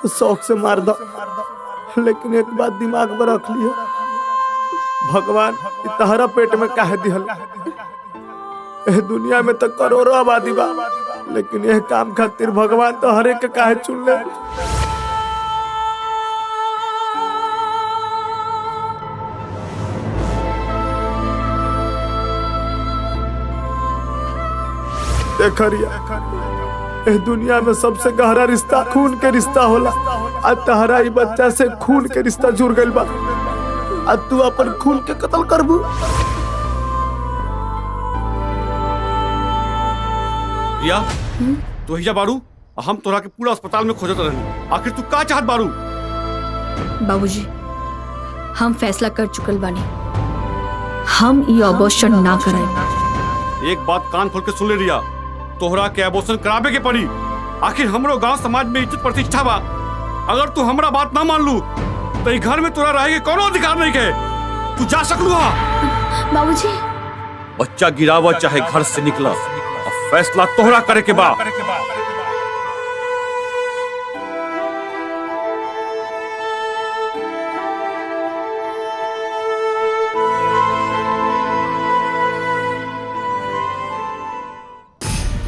शौक से मार दो, लेकिन एक बात दिमाग में रख लियो, भगवान तहरा पेट में काहे दिहल। यह दुनिया में तो करोड़ों आबादी बा, लेकिन यह काम खातिर भगवान तो हर एक के काहे चुन ले। देख रिया, इस दुनिया में सबसे गहरा रिश्ता खून के रिश्ता होला। आज तहरा ई बच्चा से खून के रिश्ता जुड़ गइल बा, आज तू अपन खून के कत्ल करबू। रिया, तू हिजा बारू, हम तोरा के पूरा अस्पताल में खोजत रहनी, आखिर तू का चाहत बारू? बाबूजी, हम फैसला कर चुकल बानी, हम ई अबॉर्शन ना कराई। एक बात कान खोल के सुन ले रिया, तोहरा के अबॉर्शन कराबे के पड़ी। आखिर हमरो गांव समाज में इज्जत प्रतिष्ठा बा। अगर तू हमरा बात ना मान लू तो ई घर में तोरा रहे के कोनो अधिकार नहीं के। तू जा सकलू हा। बाबूजी, बच्चा गिरावा चाहे घर से निकला, अब फैसला तोहरा करे के बा।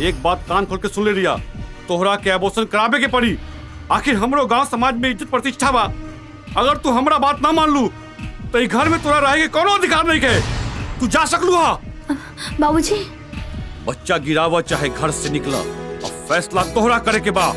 एक बात कान खोल के सुन ले रिया, तोहरा के अबॉर्शन कराबे के पड़ी। आखिर हमरो गांव समाज में इज्जत प्रतिष्ठा बा। अगर तू हमरा बात ना मान लू तो ई घर में तोरा रहे के कोनो अधिकार नहीं के। तू जा सकलू हा। बाबूजी, बच्चा गिरावा चाहे घर से निकला, अब फैसला तोहरा करे के बा।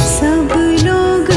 सब लोग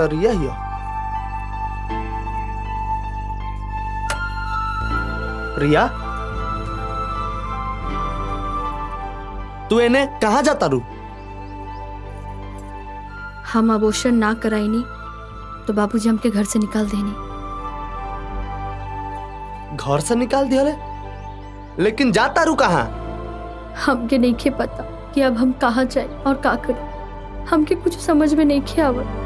तो रिया ही हो। रिया, तू इन्हें कहाँ जाता रू? हम अबॉर्शन ना कराईनी तो बाबूजी हमके घर से निकाल देनी। घर से निकाल दिया ले? लेकिन जाता रू कहाँ? हमके नहीं खे पता कि अब हम कहाँ जाए और का करें। हमके कुछ समझ में नहीं खे आवत।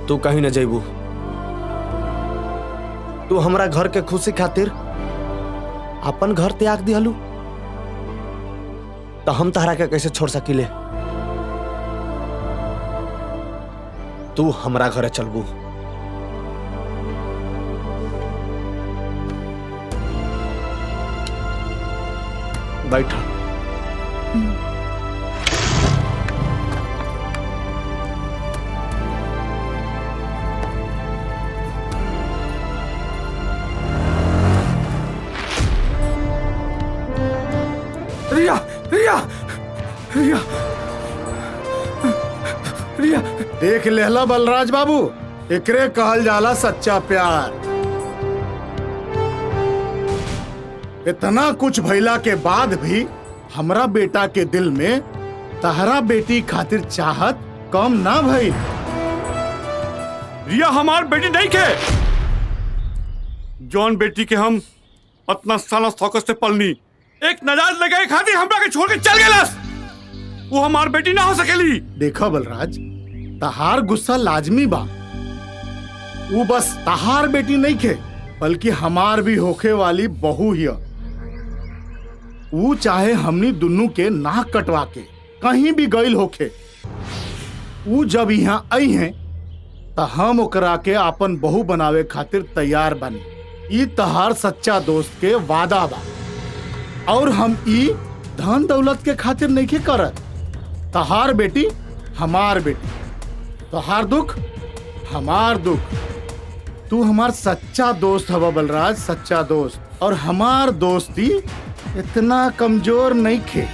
तू कहीं न जाइबू। तू हमरा घर के खुशी खातिर अपन घर त्याग दिहलू, तो हम तहरा के कैसे छोड़ सकीले? तू हमरा घरे चलबू। बैठा। रिया रिया रिया रिया, देख लेहला बलराज बाबू, एकरे कहल जाला सच्चा प्यार। इतना कुछ भइला के बाद भी हमरा बेटा के दिल में तहरा बेटी खातिर चाहत कम ना भइल। रिया हमार बेटी नहीं के। जौन बेटी के हम अपना साला शौकत से पलनी, एक नजाज लगाए खातिर हमरा के छोड़ के चल गेलस, वो हमार बेटी ना हो सकेली। देखा बलराज, तहार गुस्सा लाजमी बा। वो बस तहार बेटी नहीं खे, बल्कि हमार भी होखे वाली बहू हिया। वो चाहे हमनी दुन्नु के नाक कटवा के कहीं भी गईल होखे, वो जब यहाँ आई हैं तो हम ओकरा के आपन बहू बनावे खातिर तैयार बनी। ई तहार सच्चा दोस्त के वादा बा, और हम ई धन दौलत के खातिर नहीं के करत। तहार बेटी हमार बेटी, तहार दुख हमार दुख। तू हमार सच्चा दोस्त हवा बलराज, सच्चा दोस्त। और हमार दोस्ती इतना कमजोर नहीं खे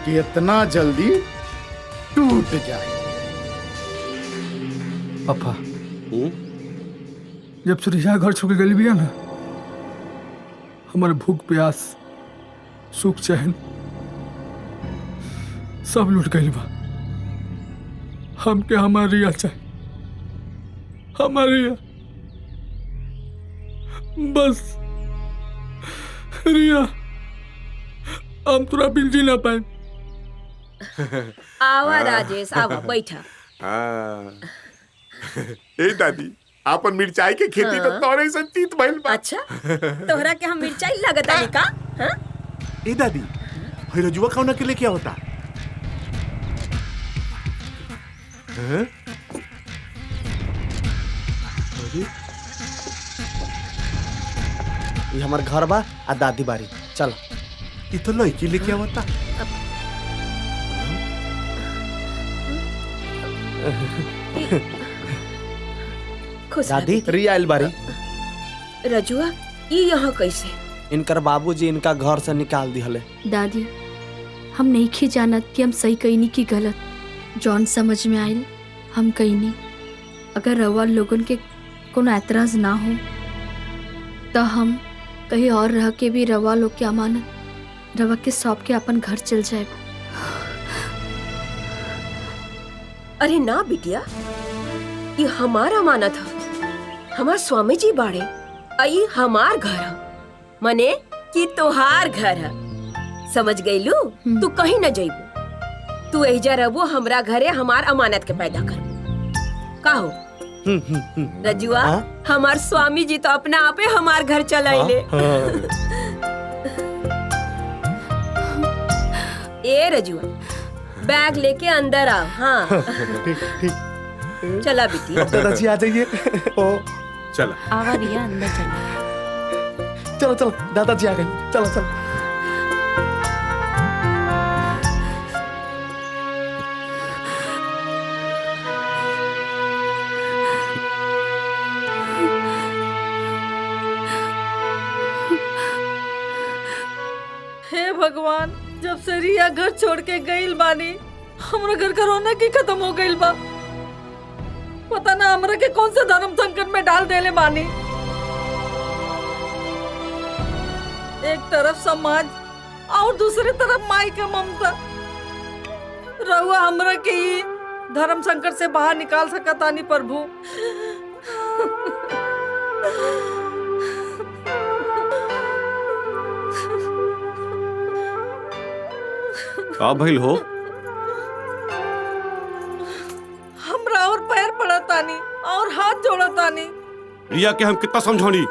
कि इतना जल्दी टूट जाए। पापा, जब से रिया घर छोड़ के गली बिया ना, हमारे भूख प्यास सुख चैन सब लूट गई बा। हमके हमार रिया चाहिए, हमार रिया, बस रिया। हम तोरा बिन जी ना पाए। आवा राजेश, आवा बैठा। ए दादी, आपन मिर्चाई के खेती तो तोरे से तीत भइल बा। अच्छा, तोहरा के हम मिर्चाई लगता है का? हाँ? ए दादी, रजुआ कौन के लिए क्या होता? हैं? ये हमार घर बा आ दादी बारी। चल। ये तो लड़की लेके आवता। दादी, रिया आइल बारी। रजुआ, ये यहाँ कैसे? इनकर बाबूजी इनका घर से निकाल दिहले। दादी, हम नहीं खे जानत कि हम सही कईनी की गलत। जौन समझ में आइल हम कईनी। अगर रवा लोगन के कोनो एतराज ना हो तो हम कहीं और रह के भी रवा लोग के अमानत रवा के सौंप के अपन घर चल जाए। अरे ना बिटिया, ये हमारा अमानत है। हमार स्वामी जी बाड़े, आई हमार घर है, मने कि तोहार घर है। समझ गई लू? तू कहीं न जाइबू, तू एजा रहबो हमरा घरे, हमार अमानत के पैदा कर। का हो रजुआ, हमार स्वामी जी तो अपना आपे हमार घर चलाइले। ए रजुआ, बैग लेके अंदर आओ। हाँ ठीक। चला बिटिया। अब दादाजी आ जाइए। ओ चला। आवा रिया, अंदर चलो। चलो चलो, दादाजी आ गए। चलो चलो। भगवान, जब से रिया घर छोड़ के गईल बानी हमरा घर का रौनक ही खत्म हो गईल बा। पता ना हमरा के कौन से धर्म संकट में डाल देले बानी। एक तरफ समाज और दूसरी तरफ माई का ममता। रहुआ हमरा के ही धर्म संकट से बाहर निकाल सकतानी प्रभु। का भइल हो? हमरा और पैर पड़तानी और हाथ जोड़तानी। रिया के हम कितना समझौनी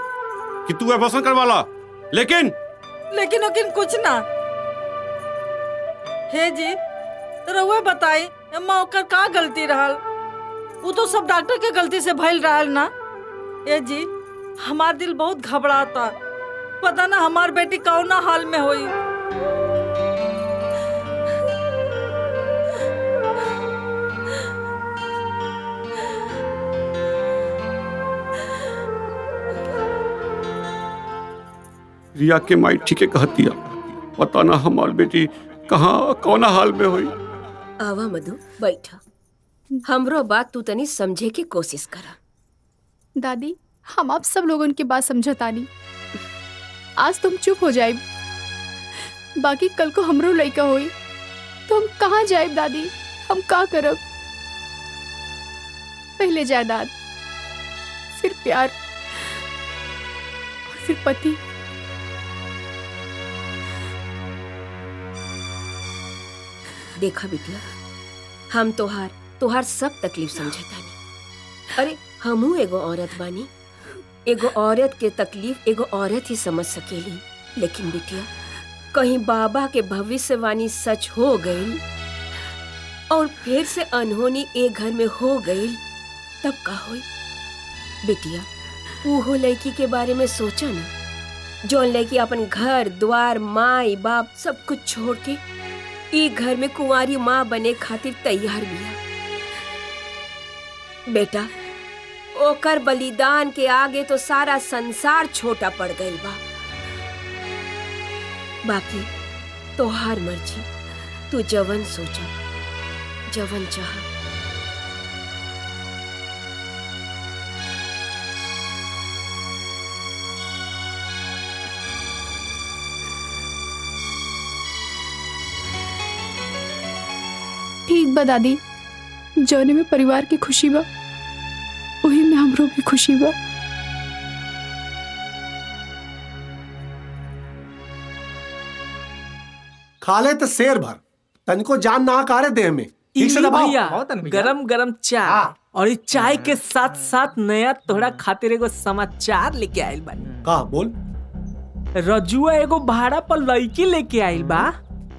कि तू एबॉर्शन करवाला, लेकिन कुछ ना। हे जी रहुआ बताई अम्मा ओकर का गलती रहल? वो तो सब डॉक्टर के गलती से भइल रहल ना। ए जी हमार दिल बहुत घबराता। पता ना हमार बेटी कौना हाल में होई। रिया के माई ठीके कहती है, पता ना हमार बेटी कहाँ कौना हाल में हुई। आवा मधु बैठा, हमरो बात तू तनी समझे की कोशिश करा। दादी हम आप सब लोगों की बात समझतानी। आज तुम चुप हो जाए, बाकी कल को हमरो लड़का होई तो हम कहाँ जाए दादी? हम का करब? पहले जायदाद, फिर प्यार और फिर पति। देखा बिटिया, हम तोहार सब तकलीफ समझतानी। अरे हमू एगो औरत बानी। एगो औरत के तकलीफ एगो औरत ही समझ सकेली। लेकिन बिटिया, कहीं बाबा के भविष्यवाणी सच हो गई और फिर से अनहोनी एक घर में हो गई, तब का होई? बिटिया, वो लड़की के बारे में सोचा ना, जो लड़की अपन घर द्वार माई बाप सब कुछ छोड़ के ई घर में कुंवारी माँ बने खातिर तैयार बिया। बेटा, ओकर बलिदान के आगे तो सारा संसार छोटा पड़ गई बा। बाकी तोहार मर्जी, तू जवन सोचा, जवन चाह। ठीक बा दादी, जौने में परिवार की खुशी बा वही में हमरो भी खुशी बा। खा ले तो शेर भर, तनिको जान ना कारे देह में। ठीक से दबाओ। भैया गरम गरम चाय और इस चाय के साथ साथ नया तोहरा खातिर एगो समाचार लेके आइल बानी। का बोल? रजुआ एगो भाड़ा पर लड़की लेके आइल बा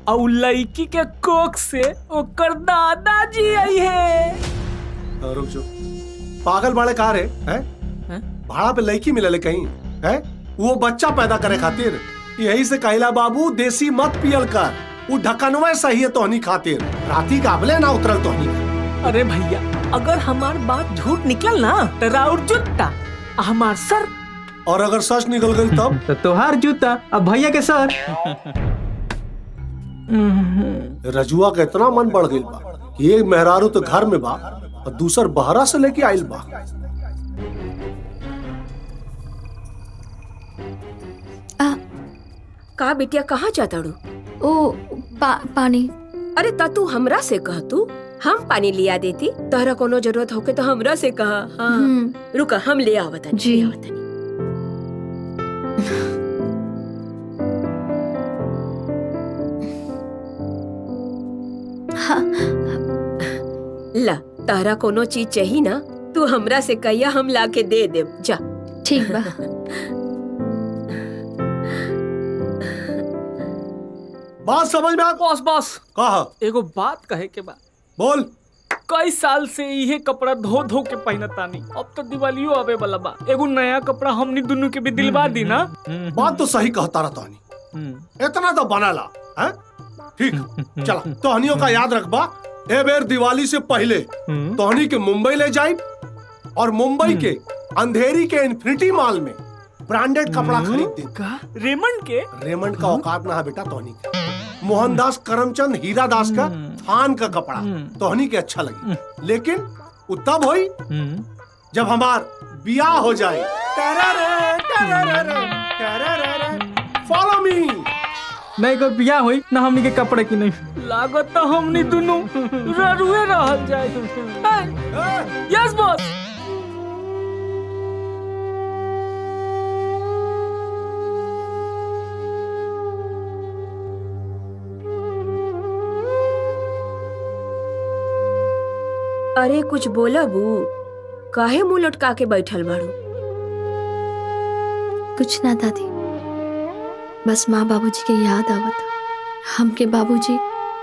और लड़की के कोख से ओकर दादाजी आई है। रुक जो, पागल बाड़े कहा रे हैं? भाड़ा पे लड़की मिलले कहीं है? वो बच्चा पैदा करे खातिर। यही से कहला बाबू देसी मत पियल कर, वो ढकनवे सही है तोहनी खातिर। राती काबले ना उतरल तोहनी। अरे भैया, अगर हमार बात झूठ निकल ना तो राउर जूता हमार सर, और अगर सच निकल गई तब तो तोहार जूता अब भैया के सर। रजुआ का इतना मन बढ़ गई बा कि एक मेहरारू तो घर में बा और दूसर बहरा से लेके आइल बा। का बिटिया, कहाँ जाता रू? ओ पानी। अरे ता तू हमरा से कह, तू हम पानी लिया देती। तोहरा कोनो जरूरत होके तो हमरा से कहा। हाँ रुका, हम ले आवतनी। जी। ला, तारा कोनो चीज चाहिए ना, तू हमरा से कहिया, हम ला के दे देब। जा। ठीक बा। बात समझ में आ? बॉस कहा एगो बात कहे के बा। बोल। कई साल से इहे कपड़ा धो धो के पहनतानी। अब तो दिवालियो आवे वाला बा, एगो नया कपड़ा हमनी दोनों के भी दिलवा दी ना। बात तो सही कहता रहा तानी, इतना तो बनाला है। ठीक, चला तोहनियों का याद रखबा। ए बेर दिवाली से पहले तोहनी के मुंबई ले जाई और मुंबई के अंधेरी के इन्फिनिटी मॉल में ब्रांडेड कपड़ा खरीद दे। रेमंड के? रेमंड का औकात ना है बेटा तोहनी के। मोहनदास करमचंद हीरादास का थान का कपड़ा तोहनी के अच्छा लगी, लेकिन वो तब होई जब हमार बियाह हो जाए। Follow me. नहीं कोई बिया हुई ना हमनी के कपड़े की नहीं लागत तो हमनी दोनों ररुए रहल जाए। Yes boss. अरे कुछ बोला बू, काहे मुंह लटका के बैठल बाड़ू? कुछ ना दादी, बस माँ बाबूजी के याद आवत। हमके बाबूजी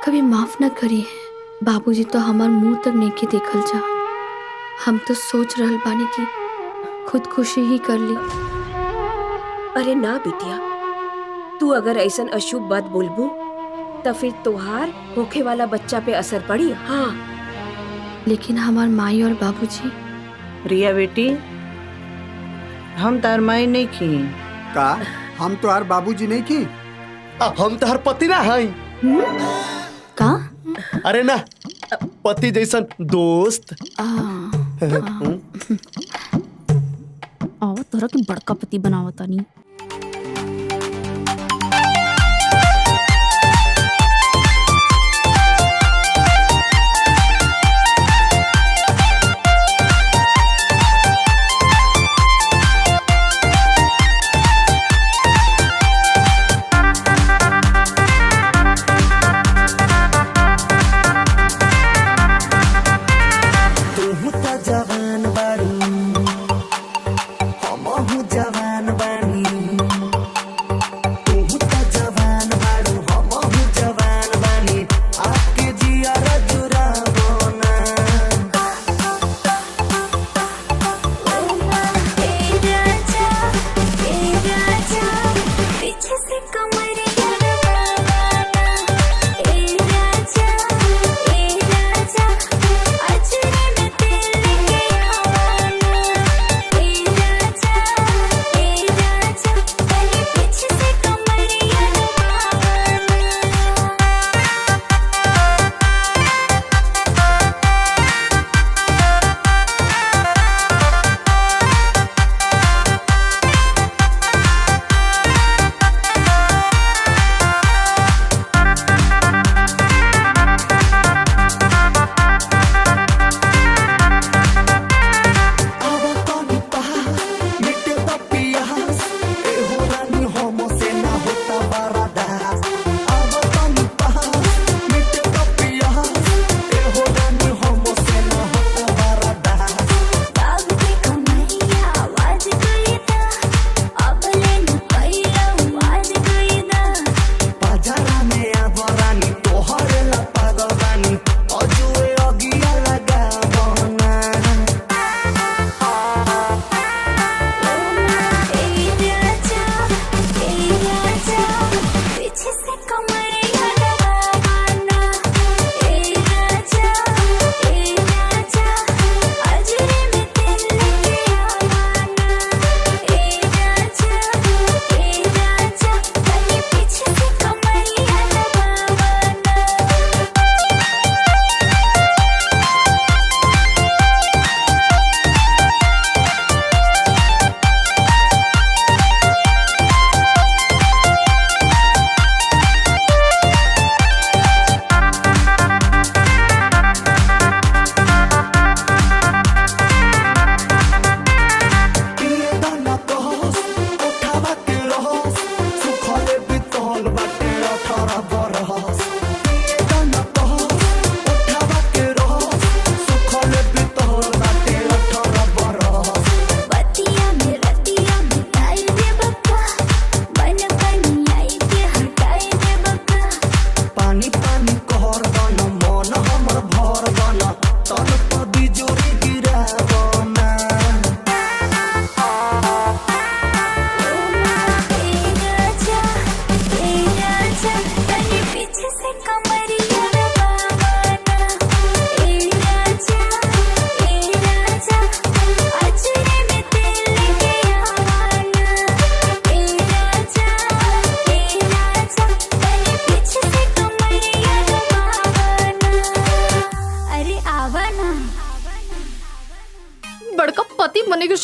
कभी माफ न करी है। बाबूजी तो हमार मुंह तक नहीं देखल जा। हम तो सोच रहल बानी कि खुदकुशी ही कर ली। अरे ना बिटिया, तू अगर ऐसन अशुभ बात बोलबू तो फिर तोहार होखे वाला बच्चा पे असर पड़ी। हाँ, लेकिन हमार माई और बाबूजी। रिया बेटी, हम तार माई नहीं खी का हम तो हर बाबूजी नहीं की। हम तो हर पति ना हई। का? अरे ना, पति जैसन दोस्त। आओ तोरा के बड़का पति बनावता नहीं।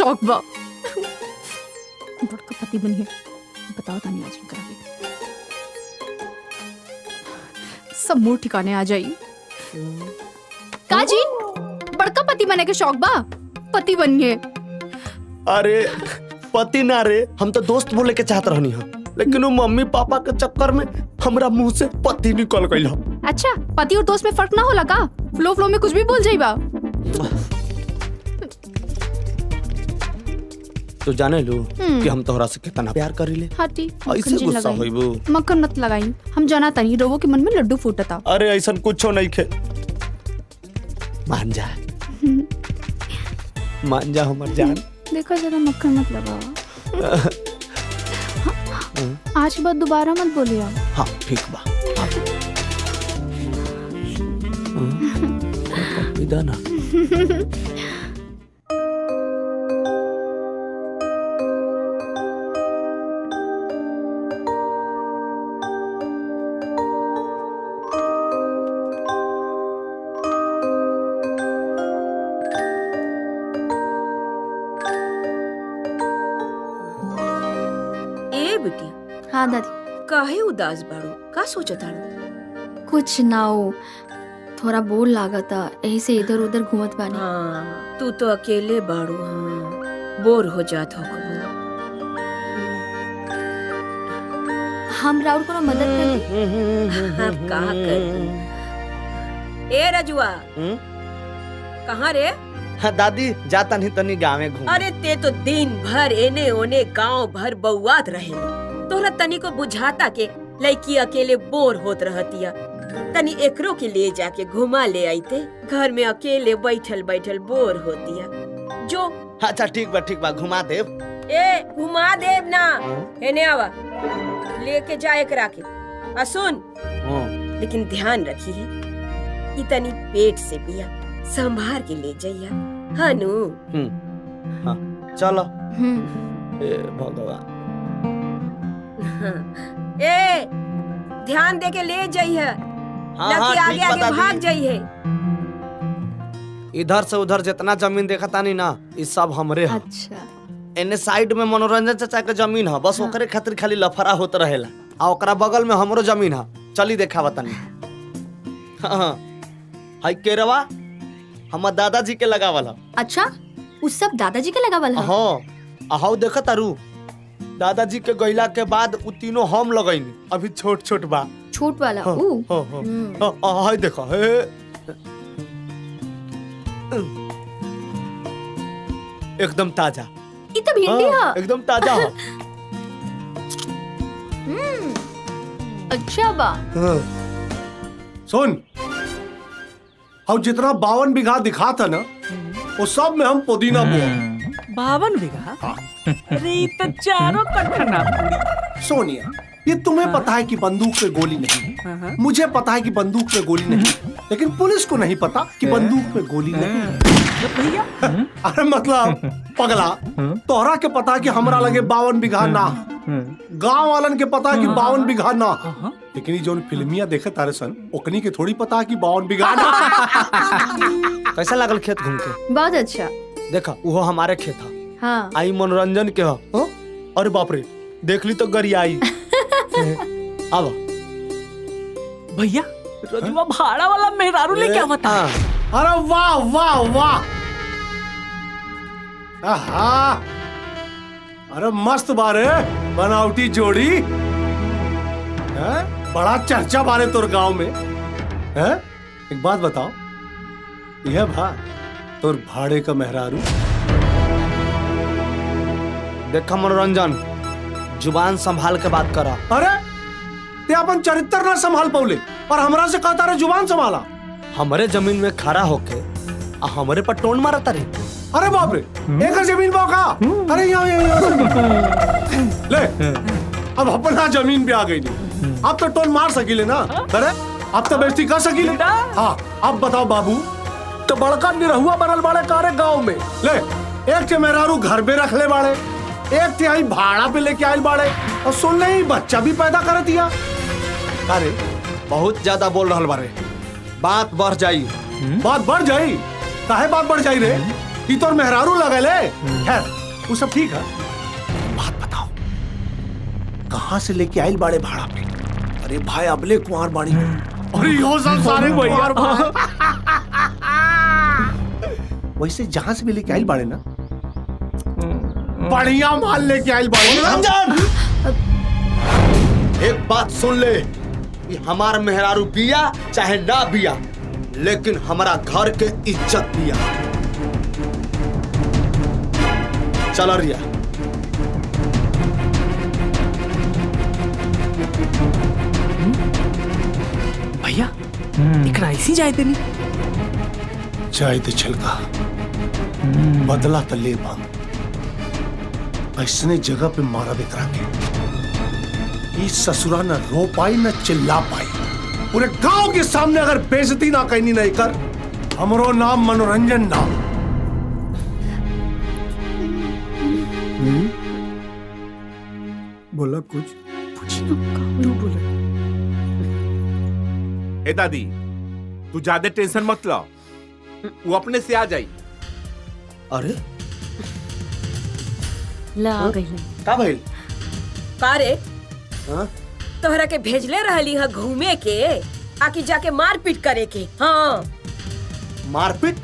शौक बा बड़का पति बनिए। बताओ तानी आज करा के सब मूड ठिकाने आ जाई। काजी बड़का पति बने के शौक बा, पति बनिए। अरे पति ना रे, हम तो दोस्त बोले के चाहत रहनी है, लेकिन वो मम्मी पापा के चक्कर में हमरा मुंह से पति निकल गई। अच्छा पति और दोस्त में फर्क ना होला का? फ्लो फ्लो में कुछ भी बोल जाइबा। तो जाने लो कि हम तोहरा से कितना प्यार करीले। हाटी ऐसे गुस्सा होइबू? मक्खन मत लगाई, हम जाना तनी रोवो के मन में लड्डू फूटता। अरे ऐसा कुछो नहीं खे, मान जा मान जा हमर जान। देखो जरा मक्खन मत लगाओ। आज के बाद दोबारा मत बोलिए। हाँ ठीक बा। इधर ना हाँ दादी। काहे उदास बाड़ू? का सोचत आड़ू? कुछ ना हो, थोड़ा बोर लागता, यही से इधर उधर घूमत बानी। हाँ, तू तो अकेले बाड़ू। हाँ, बोर हो जात हो। हम राउर को मदद करती। हाँ, का कर? ए रजुआ, कहाँ रे? हाँ दादी, जाता नहीं तनी गाँव घूम। अरे ते तो दिन भर एने ओने गांव भर बउआत रहे, तोहरा तनी को बुझाता के लड़की अकेले बोर होत रहतिया। तनी एकरो के ले जाके घुमा ले आईते, घर में अकेले बैठल बैठल बोर होतिया। जो अच्छा ठीक बा घुमा देव। ए घुमा देव ना, एने आवा, लेके जा एकरा के। आ सुन, लेकिन ध्यान रखी है, इतनी पेट से पिया, संभार के ले जाइया। हनु हाँ, चलो। ए भगवान। ए ध्यान दे के ले जाइए। हाँ, आगे ठीक आगे बता भाग दी। जाइए। इधर से उधर जितना जमीन देखा तानी ना, ये सब हमरे है। अच्छा। एने साइड में मनोरंजन चाचा के जमीन है, बस ओकरे खातिर खाली लफड़ा होत रहेला। आ ओकरा बगल में हमरो जमीन है, चली देखा बतानी। हाँ, हाई केरवा हमार दादाजी के लगावल है। अच्छा, उस सब दादाजी के लगावल है? हाँ, हाउ देखा तारू, दादाजी के गइला के बाद उ तीनों हम लगैनी, अभी छोट छोट बा। छोट वाला? हाँ, ऊ। हाँ, हाँ, हाय देखो, हे एकदम ताजा। ये तो भिंडी है। हाँ, एकदम ताजा है। अच्छा बा। सुन, हम जितना 52 बीघा दिखा था ना, वो सब में हम पुदीना बोए। 52 बीघा? अरे ये तो चारों कट्ठा ना पूरी। सोनिया, ये तुम्हें पता है कि बंदूक पे गोली नहीं, मुझे पता है कि बंदूक पे गोली नहीं, लेकिन पुलिस को नहीं पता कि बंदूक पे गोली नहीं। अरे मतलब पगला, तोहरा के पता कि हमरा लगे 52 बीघा ना, गांव वालन के पता कि 52 बीघा ना, लेकिन ये जो फिल्मिया देखे तारे सन, ओकनी के थोड़ी पता कि 52 बीघा ना। कैसा लागल खेत घूम के? बहुत अच्छा। देखा, वो हमारे खेत है। हाँ। आई मनोरंजन के है। अरे बाप रे, देख ली तो गरियाई। अब भैया, रजुआ भाड़ा वाला मेहरारू लेके आवता। अरे वाह वाह वाह, आहा, अरे मस्त बारे बनावटी जोड़ी है, बड़ा चर्चा बारे तोर गांव में है। एक बात बताओ, यह भा तोर भाड़े का मेहरारू? देखा मनोरंजन, जुबान संभाल के बात करा। अरे ते अपन चरित्र ना संभाल पौले और हमरा से कहता रे जुबान संभाला। हमारे जमीन में खड़ा होके हमारे पर टोन मारा तारे। अरे बाप रे, एक जमीन पाओ का? अरे यहाँ ले, अब अपना जमीन पे आ गई नहीं, अब तो टोन मार सकीले ना। अरे अब तो बेइज्जती कर सकीले। हाँ, अब बताओ बाबू, तो बड़का निरहुआ बनल बाड़े कारे गांव में। ले, एक के मेहरारू घर पे रख ले बाड़े, एक तिहाई भाड़ा पे लेके आयल बाड़े, और सुन नहीं बच्चा भी पैदा कर दिया। अरे बहुत ज्यादा बोल रहा बारे, बात बढ़ जाई। बात बढ़ जाई? काहे बात बढ़ जाई रे? ई तोर मेहरारू लगल है। खैर वो सब ठीक है। बात बताओ, कहाँ से लेके आइल बाड़े भाड़ा पे? अरे भाई अबले कुंवर बाड़ी। अरे यो संसारे कुंवर बा। वैसे जहां से भी लेके आइल बाड़े ना, बढ़िया माल लेके आइल बाड़े। रंजन, एक बात सुन ले, कि हमार मेहरारू बिया चाहे ना बिया, लेकिन हमारा घर के इज्जत बिया। चल रिया। भैया इकरा ऐसी जाए तेरी चाहे तो छलका बदला तो ले बा। ऐसने जगह पे मारा बिकरा के इस ससुरा न रो पाई न चिल्ला पाई। पूरे गांव के सामने अगर बेइज्जती ना कहनी नहीं कर, हमरो नाम मनोरंजन नाम। बोला कुछ ए दादी, तू ज्यादा टेंशन मत लो, वो अपने से आ जाई। अरे ला गई का भइल? का रे? हाँ? तोहरा के भेजले रहली है घूमे के, आकि जाके मारपीट करे के। हाँ मारपीट?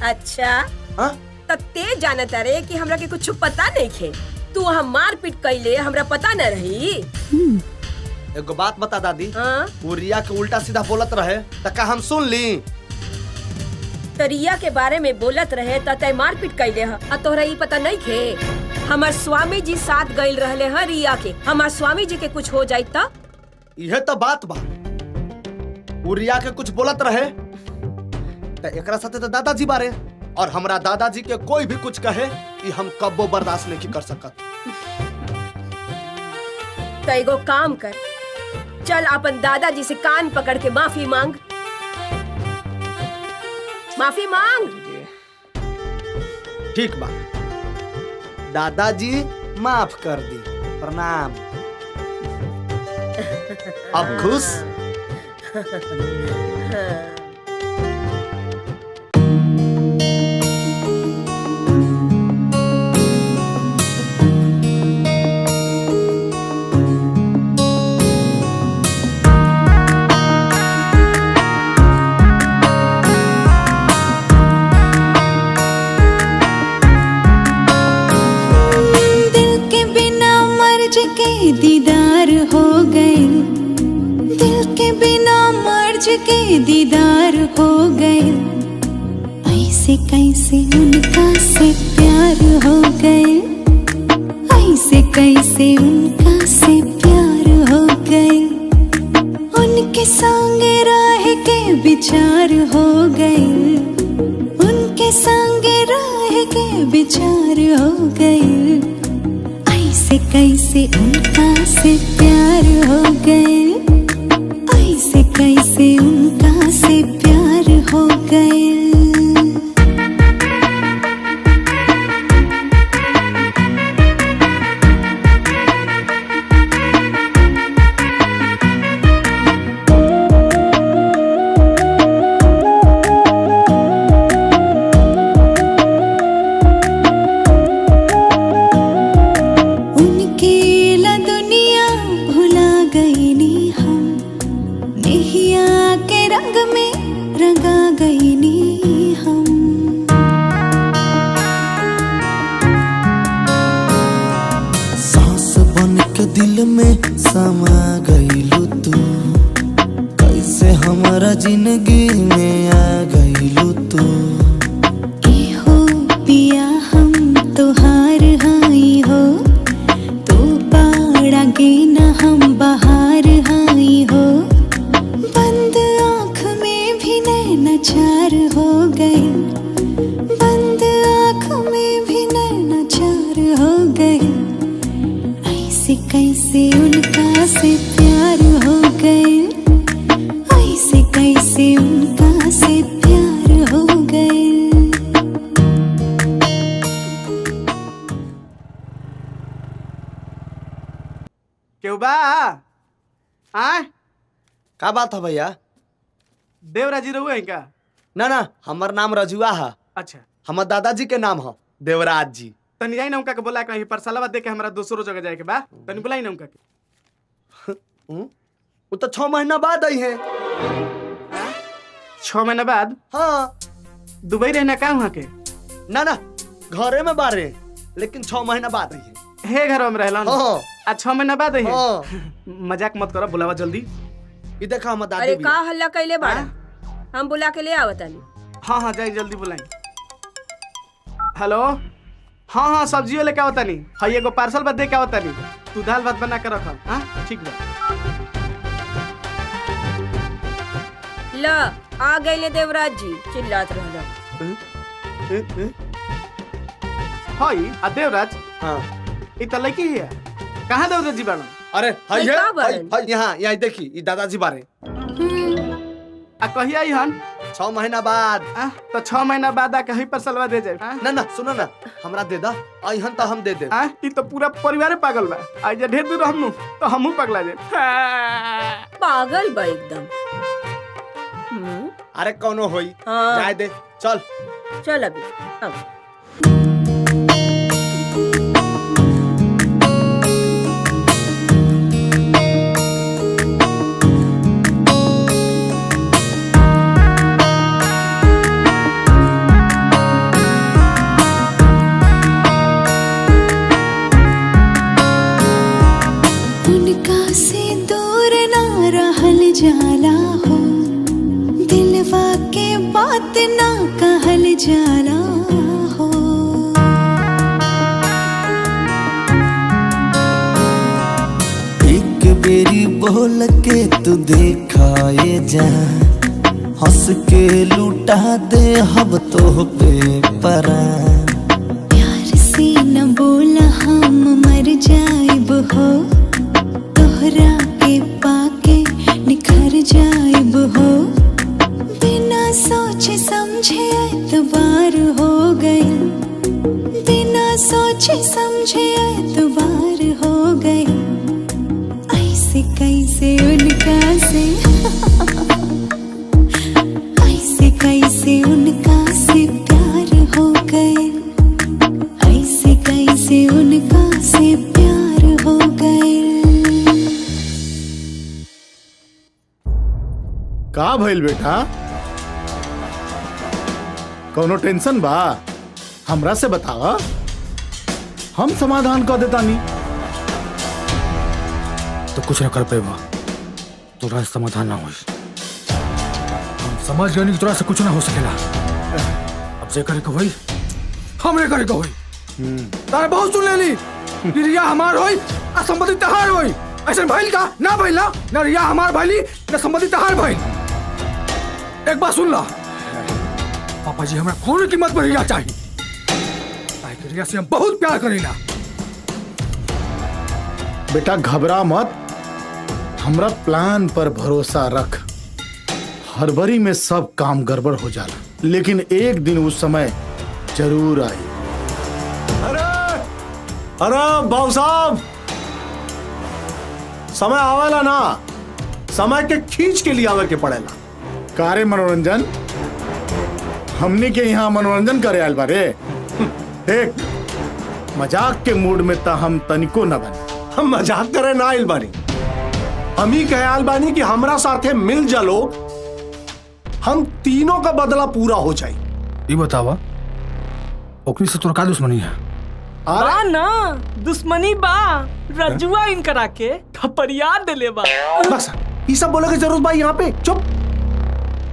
अच्छा हाँ? तब ते जानता रे कि हमरा के कुछ पता नहीं खे। तू वहाँ मारपीट कैले हमरा पता न रही। एगो बात बता दादी, हाँ? वो रिया के उल्टा सीधा बोलत रहे त का हम सुन ली? तो रिया के बारे में बोलत रहे त तय मारपीट कैले है, आ तोहरा ई पता नहीं खे। हमार स्वामी जी साथ गइल रहले हैं रिया के। हमार स्वामी जी के कुछ हो जाई त? यह तो बात बा। वो रिया के कुछ बोलत रहे त एकरा साथे तो दादाजी बारे, और हमरा दादाजी के कोई भी कुछ कहे कि हम कब्बो बर्दाश्त नहीं कर सकत। तो एगो काम कर, चल अपन दादाजी से कान पकड़ के माफी मांग। माफी मांग। ठीक बा, दादाजी माफ कर दी, प्रणाम। अब खुश? दीदार हो गए, दिल के बिना मर्ज के दीदार हो गए। ऐसे कैसे उनका से प्यार हो गए, ऐसे कैसे उनका से प्यार हो गए। उनके संग रह के विचार हो गए, उनके संग रह के विचार हो गए। ऐसे कैसे उनका से प्यार हो गए, ऐसे कैसे उनका से प्यार हो गए। दिल में समा गईलू तू, कैसे हमारा जिंदगी में आ गईलू तू। हो पिया हम तोहार हाई हो, तू पाड़ा गे न हम बहार हाई हो। बंद आँख में भी नैना चार हो गए, बंद आँख में भी नैना चार हो गए। ऐसे कैसे उनका से प्यार हो गए, ऐसे कैसे उनका से प्यार हो गए। क्यों बा? आए? का बात है भैया? देवराजी रहुए हैं क्या? ना ना, हमार नाम रजुआ है। अच्छा हमार दादाजी के नाम है देवराज जी। तनी जाई ना उनका के बोला कहीं परसलवा दे के हमरा दूसरो जगह जाए के बा, तनी बुलाई ना उनका के। वो तो 6 महीना बाद आई है। 6 महीना बाद? हाँ। दुबई रहना का वहाँ के? ना ना घरे में बारे, लेकिन 6 महीना बाद आई है। हे घर में रहला ना? हाँ। आज 6 महीना बाद आई है? हाँ। मजाक मत करो, बुलावा जल्दी। ये देखा हम दादी अरे भी का है। हल्ला कैले बाड़ा? हम बुला के ले आवतानी। हाँ हाँ जाई जल्दी बुलाई। हेलो, हाँ हाँ सब्जियों लेके आवतानी। हाँ एगो पार्सल बा दे के आवतानी। तू दाल भात बना के रख। हाँ ठीक बा। ल आ गईले देवराज जी, चिल्लात रहला। हाय आ देवराज। हाँ। ई त लड़की है। कहाँ देवराज जी बाड़न? अरे हाय भाई, है, का बारे? हाय यहाँ यहाँ देखी ये दादाजी बारे। आ कहिया आई हन? 6 महीना बाद। तो 6 महीना बाद आके ही परसलवा दे जाए। ना ना सुनो ना, हमरा दे दा, आई हन तो हम दे दे। ई तो पूरा परिवार पागल बा। आज जे ढेर दूर हमनु तो हमहू पगला जाए। पागल बा एकदम। अरे कौनो होई, हाँ। जाए दे, चल। चल अभी अब। उनका से दूर ना रहल जाला हो, दिलवा के बात ना कहल जाला हो। एक बेरी बोल के तू देखाए जा, हंस के लुटा दे हब तो पे परा। प्यार से न बोला हम मर जाइब हो, तोहरा के पाके निखर जाइब हो। बिना सोचे समझे एतबार हो गए, बिना सोचे समझे एतबार हो गए। ऐसे कैसे उनका से ऐसे कैसे उनका से प्यार हो गए, ऐसे कैसे उनका से प्यार हो गए। का भइल बेटा? कोनो टेंशन बा? हमरा से बतावा, हम समाधान कर देतानी। तो कुछ न कर पेबा, तोरा से समाधान ना होई। हम समझ गए कि तोरा से कुछ ना हो सकेला। अब जे करे के होई, हमरे करे के होई। तारे बहुत सुन लेली। कि रिया हमार होई, आ संपत्ति तहार होई। ऐसा भइल का? ना भइल ना रिया हमार भइली, ना संपत्ति तहार भइल। एक बात सुन ला, पापा जी हमरा कौन कीमत पर रिया चाहिए। काहे कि रिया से हम बहुत प्यार करेला। बेटा घबरा मत, हमरा प्लान पर भरोसा रख। हड़बड़ी में सब काम गड़बड़ हो जाला, लेकिन एक दिन उस समय जरूर आई। अरे बाबू साहब, समय आवेला ना, समय के खींच के लिए आवे के पड़ेला। कारे मनोरंजन, हमने के यहाँ मनोरंजन करे आयल बारे। देख, मजाक के मूड में ता हम तनिको न बने। हम मजाक करे ना आइल बानी, हम ही कहे आइल बानी कि हमरा साथे मिल जालो, हम तीनों का बदला पूरा हो जाए। ये बतावा, ओकरी से तोरा का दुश्मनी है? बा ना दुश्मनी बा, रजुआ इनकरा के थपरिया देले बा। बस ये सब बोले की जरूरत बा यहाँ पे? चुप।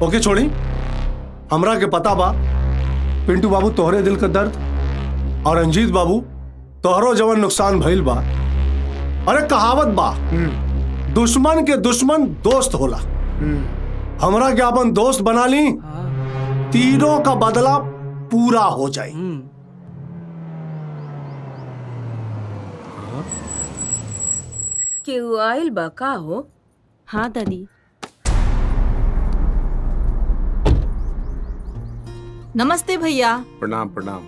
ओके छोड़ी, हमरा के पता बा पिंटू बाबू तोहरे दिल का दर्द, और रंजीत बाबू तोहरो जवन नुकसान भइल बा। अरे कहावत बा, दुश्मन के दुश्मन दोस्त होला। हमरा के अपन दोस्त बना ली, तीनों का बदला पूरा हो जाए। केहू आइल बा का हो? हाँ दादी। नमस्ते भैया। प्रणाम प्रणाम।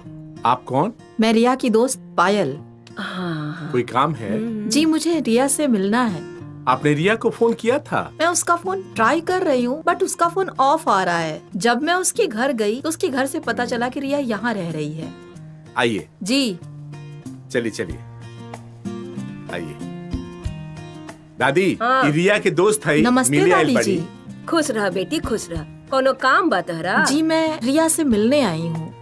आप कौन? मैं रिया की दोस्त पायल। हाँ। कोई काम है? जी मुझे रिया से मिलना है। आपने रिया को फोन किया था? मैं उसका फोन ट्राई कर रही हूँ बट उसका फोन ऑफ आ रहा है। जब मैं उसके घर गई तो उसके घर से पता चला कि रिया यहाँ रह रही है। आइए जी चलिए चलिए आइए। दादी हाँ। ये रिया के दोस्त है। नमस्ते मिली आइल दादी बड़ी। जी। खुश रह बेटी खुश रह। कोनो काम बा तहरा? जी मैं रिया से मिलने आई हूँ।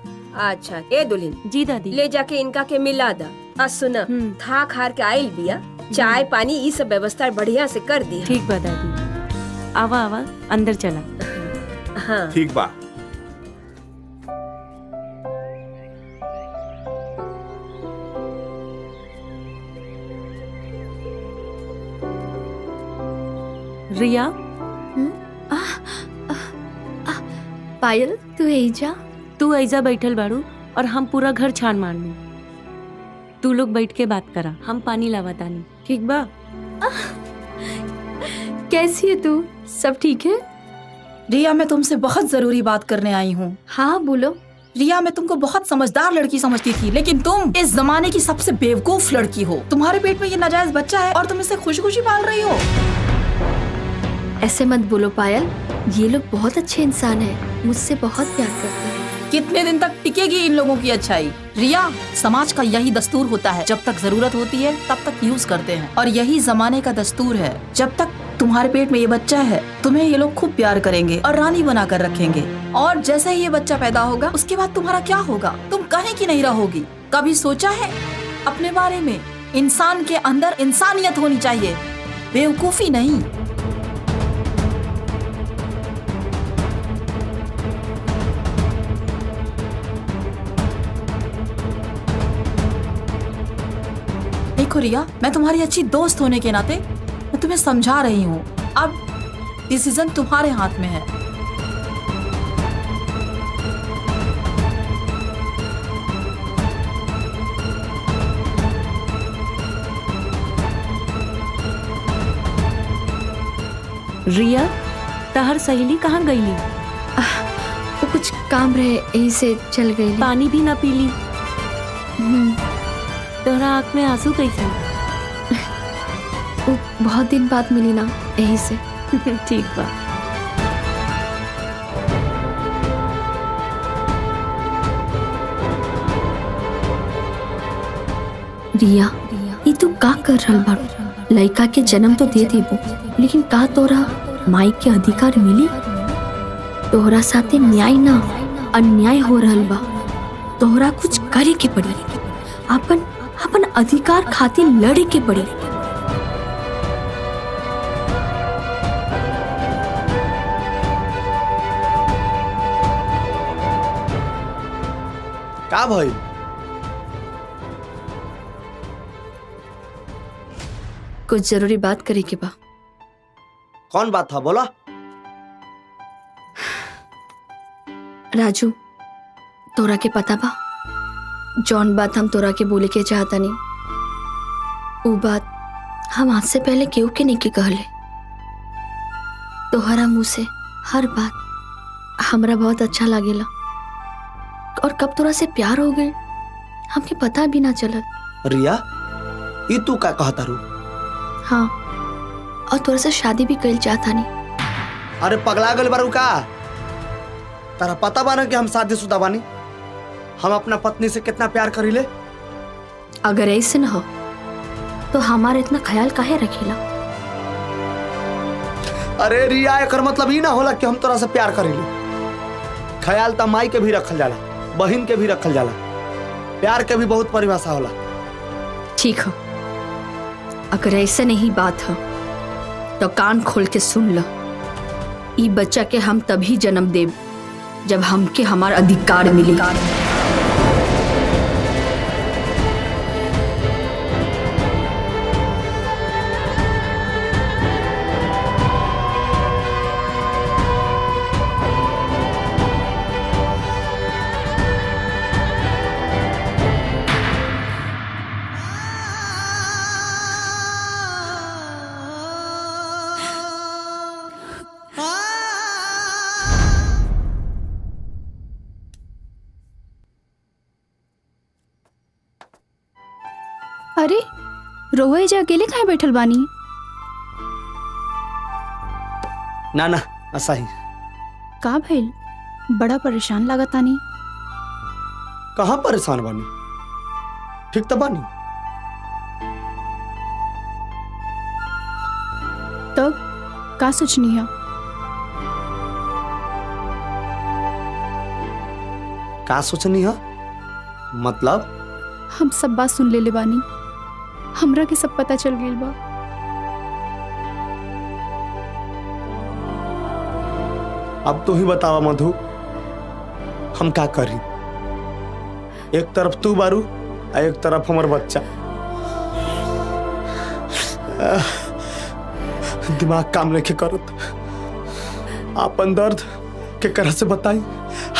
अच्छा ए दुल्हन जी दादी ले जाके इनका के मिला दा। आ सुना था खार के आइल बिया चाय पानी ई सब व्यवस्था बढ़िया से कर दी। ठीक बा दादी। आवा आवा अंदर चला। हाँ ठीक बा। रिया पायल तू ऐजा तू ऐजा बैठल बाड़ू और हम पूरा घर छान मारनू। तू लोग बैठ के बात करा, हम पानी लावा तानी। ठीक बा? कैसी है तू? सब ठीक है? रिया मैं तुमसे बहुत जरूरी बात करने आई हूँ। हाँ बोलो। रिया मैं तुमको बहुत समझदार लड़की समझती थी लेकिन तुम इस जमाने की सबसे बेवकूफ लड़की हो। तुम्हारे पेट में ये नाजायज बच्चा है और तुम इसे खुशी खुशी पाल रही हो। ऐसे मत बोलो पायल, ये लोग बहुत अच्छे इंसान हैं, मुझसे बहुत प्यार करते हैं। कितने दिन तक टिकेगी इन लोगों की अच्छाई? रिया समाज का यही दस्तूर होता है, जब तक जरूरत होती है तब तक यूज करते हैं और यही जमाने का दस्तूर है। जब तक तुम्हारे पेट में ये बच्चा है तुम्हें ये लोग खूब प्यार करेंगे और रानी बना कर रखेंगे और जैसे ही ये बच्चा पैदा होगा उसके बाद तुम्हारा क्या होगा? तुम कहीं की नहीं रहोगी। कभी सोचा है अपने बारे में? इंसान के अंदर इंसानियत होनी चाहिए, बेवकूफी नहीं। देखो रिया मैं तुम्हारी अच्छी दोस्त होने के नाते मैं तुम्हें समझा रही हूँ। अब डिसीजन तुम्हारे हाथ में है। रिया तहर सहेली कहाँ गईली? वो कुछ काम रहे यही से चल गई। पानी भी ना पीली? तोहरा आँख में आंसू कैसे? वो बहुत दिन बाद मिली ना यही से। ठीक बा। रिया ये तू का कर रहल बाड़ू? लड़का के जन्म तो दे देबो लेकिन का तोरा माई के अधिकार मिली? तोहरा साथे न्याय ना अन्याय हो रहल बा। तोहरा कुछ करे के पड़ी, अपन अपन अधिकार खातिर लड़े के पड़ी। का भइल? कुछ जरूरी बात करे के बा। कौन बात था बोला? राजू तोरा के पता बा जौन बात हम तोरा के बोले के चाहता नहीं वो बात हम आज से पहले केहू के नहीं के कहले। तोहरा मुँह से हर बात हमरा बहुत अच्छा लागेला और कब तोरा से प्यार हो गए हमके पता भी ना चलल। रिया ये तू का कहता रू? हाँ और तोरा से शादी भी कइल चाहता नहीं। अरे पगला गल बारू का? तारा पता बा ना कि हम शादीशुदा बानी? हम अपना पत्नी से कितना प्यार करीले? अगर ऐसे न हो तो हमारा इतना ख्याल काहे रखेला? अरे रिया एकर मतलब ही ना होला कि हम तोरा से प्यार करीले। ख्याल तो माई के भी रखल जाला, बहन के भी रखल जाला, प्यार के भी बहुत परिभाषा होला। ठीक हो, अगर ऐसे नहीं बात हो तो कान खोल के सुन लो। ई बच्चा के हम तभी जन्म देब जब हमके हमार अधिकार मिली। अरे रोए जा अकेले काहे बैठल बानी? ना ना ऐसा ही। का भइल? बड़ा परेशान लागतानी। कहाँ परेशान बानी? ठीक तो बानी। तब का सोचनी है? का सोचनी है? मतलब हम सब बात सुन ले बानी। हमरा के सब पता चल गइल बा। अब तू ही बतावा मधु, हम क्या करी? एक तरफ तू बारू आ एक तरफ हमर बच्चा। दिमाग काम नहीं करत। आपन दर्द के करा से बताई,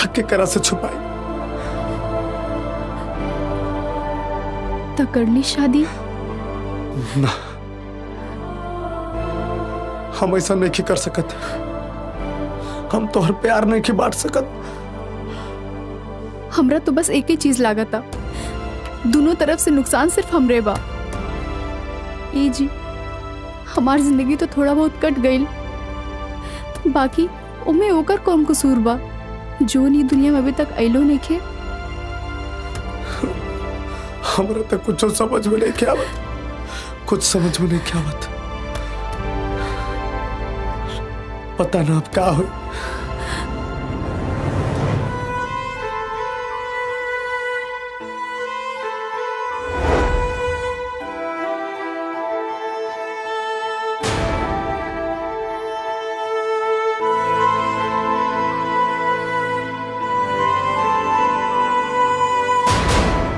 के करा से छुपाई। तो कर ली शादी? ना, हम ऐसा नहीं कर सकत। हम तोहर प्यार नहीं के बांट सकत। हमरा तो बस एक ही चीज लागता, दोनों तरफ से नुकसान सिर्फ हमरे बा। ए जी, हमार जिंदगी तो थोड़ा बहुत कट गईल, बाकी उमे ओकर कौन कसूर बा जो नी दुनिया में अभी तक आइलो नहीं खे। हमरा तो कुछ समझ में नहीं आवत, कुछ समझ में नहीं आवत। पता ना अब क्या हो।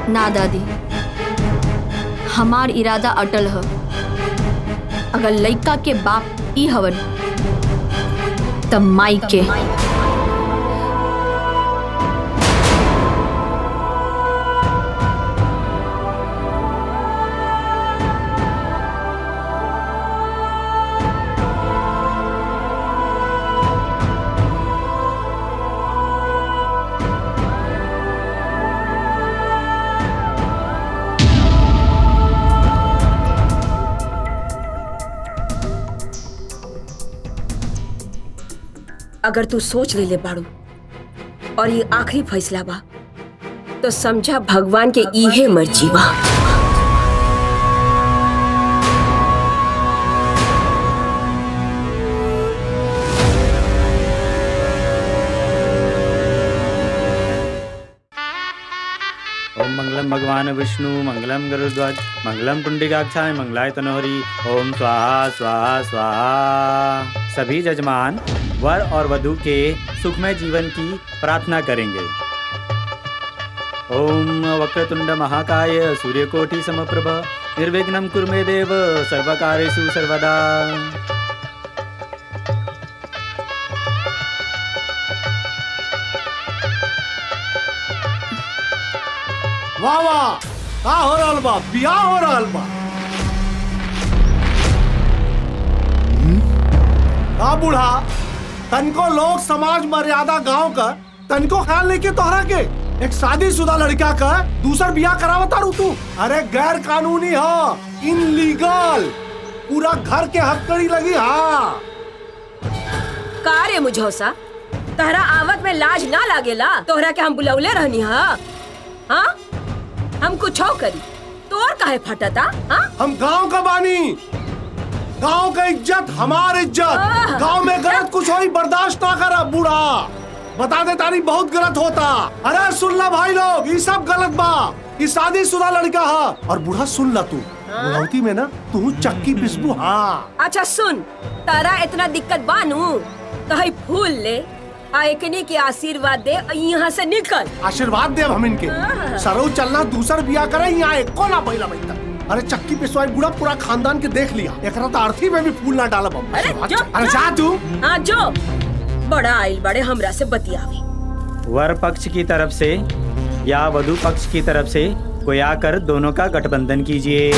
ना दादी, हमार इरादा अटल है। अगर लड़का के बाप ई हवन तब माई के। अगर तू सोच ले बाड़ू और ये आखिरी फैसला बा तो समझा भगवान के इहे मर्जी बा। ओम मंगलम भगवान विष्णु मंगलम गरुध्वज मंगलम पुंडरीकाक्षाय मंगलाय तनोहरि। ओम स्वाहा स्वाहा स्वाहा। सभी जजमान वर और वधू के सुखमय जीवन की प्रार्थना करेंगे। ओम वक्रतुंड महाकाय सूर्यकोटि समप्रभ निर्विघ्नं कुरु मे देव सर्वकार्येषु सर्वदा। वाह वाह, का हो रहल बा? बियाह हो रहल बा। का बूढ़ा, तनको लोग समाज मर्यादा गांव का तनको ख्याल नहीं के तोहरा के एक शादीशुदा लड़का का दूसर बियाह करावता रू तू? अरे गैर कानूनी हो, इनलीगल, पूरा घर के हथकड़ी लगी। हाँ का रे मुझौसा, तहरा आवत में लाज ना लागेला? तोहरा के हम बुलौले रहनी हाँ? हम कुछ हो करी तोर काहे फटता? हम गांव का बानी, गांव का इज्जत हमार इज्जत। गांव में गलत कुछ हो बर्दाश्त ना करा। बूढ़ा बता दे तारी बहुत गलत होता। अरे सुन ला भाई लोग, ये सब गलत बा। ये शादीशुदा लड़का है। और बूढ़ा सुन ला, तू बुढ़ौती में ना तू चक्की पिसबू। हाँ अच्छा सुन, तारा इतना दिक्कत बानू तो हई फूल ले आ एकनी के आशीर्वाद दे, यहाँ से निकल। आशीर्वाद दे हम इनके। सरऊ चलना दूसर बियाह करे, यहाँ एक को ना पहिला बैठा। अरे चक्की पिसवाई बूढ़ा पूरा खानदान के देख लिया। एकरा तो अर्थी में भी फूल ना डालब हम। अरे जा तू। हाँ जो बड़ा आइल बड़े हमरा से बतियावे। वर पक्ष की तरफ से या वधू पक्ष की तरफ से कोई आकर दोनों का गठबंधन कीजिए।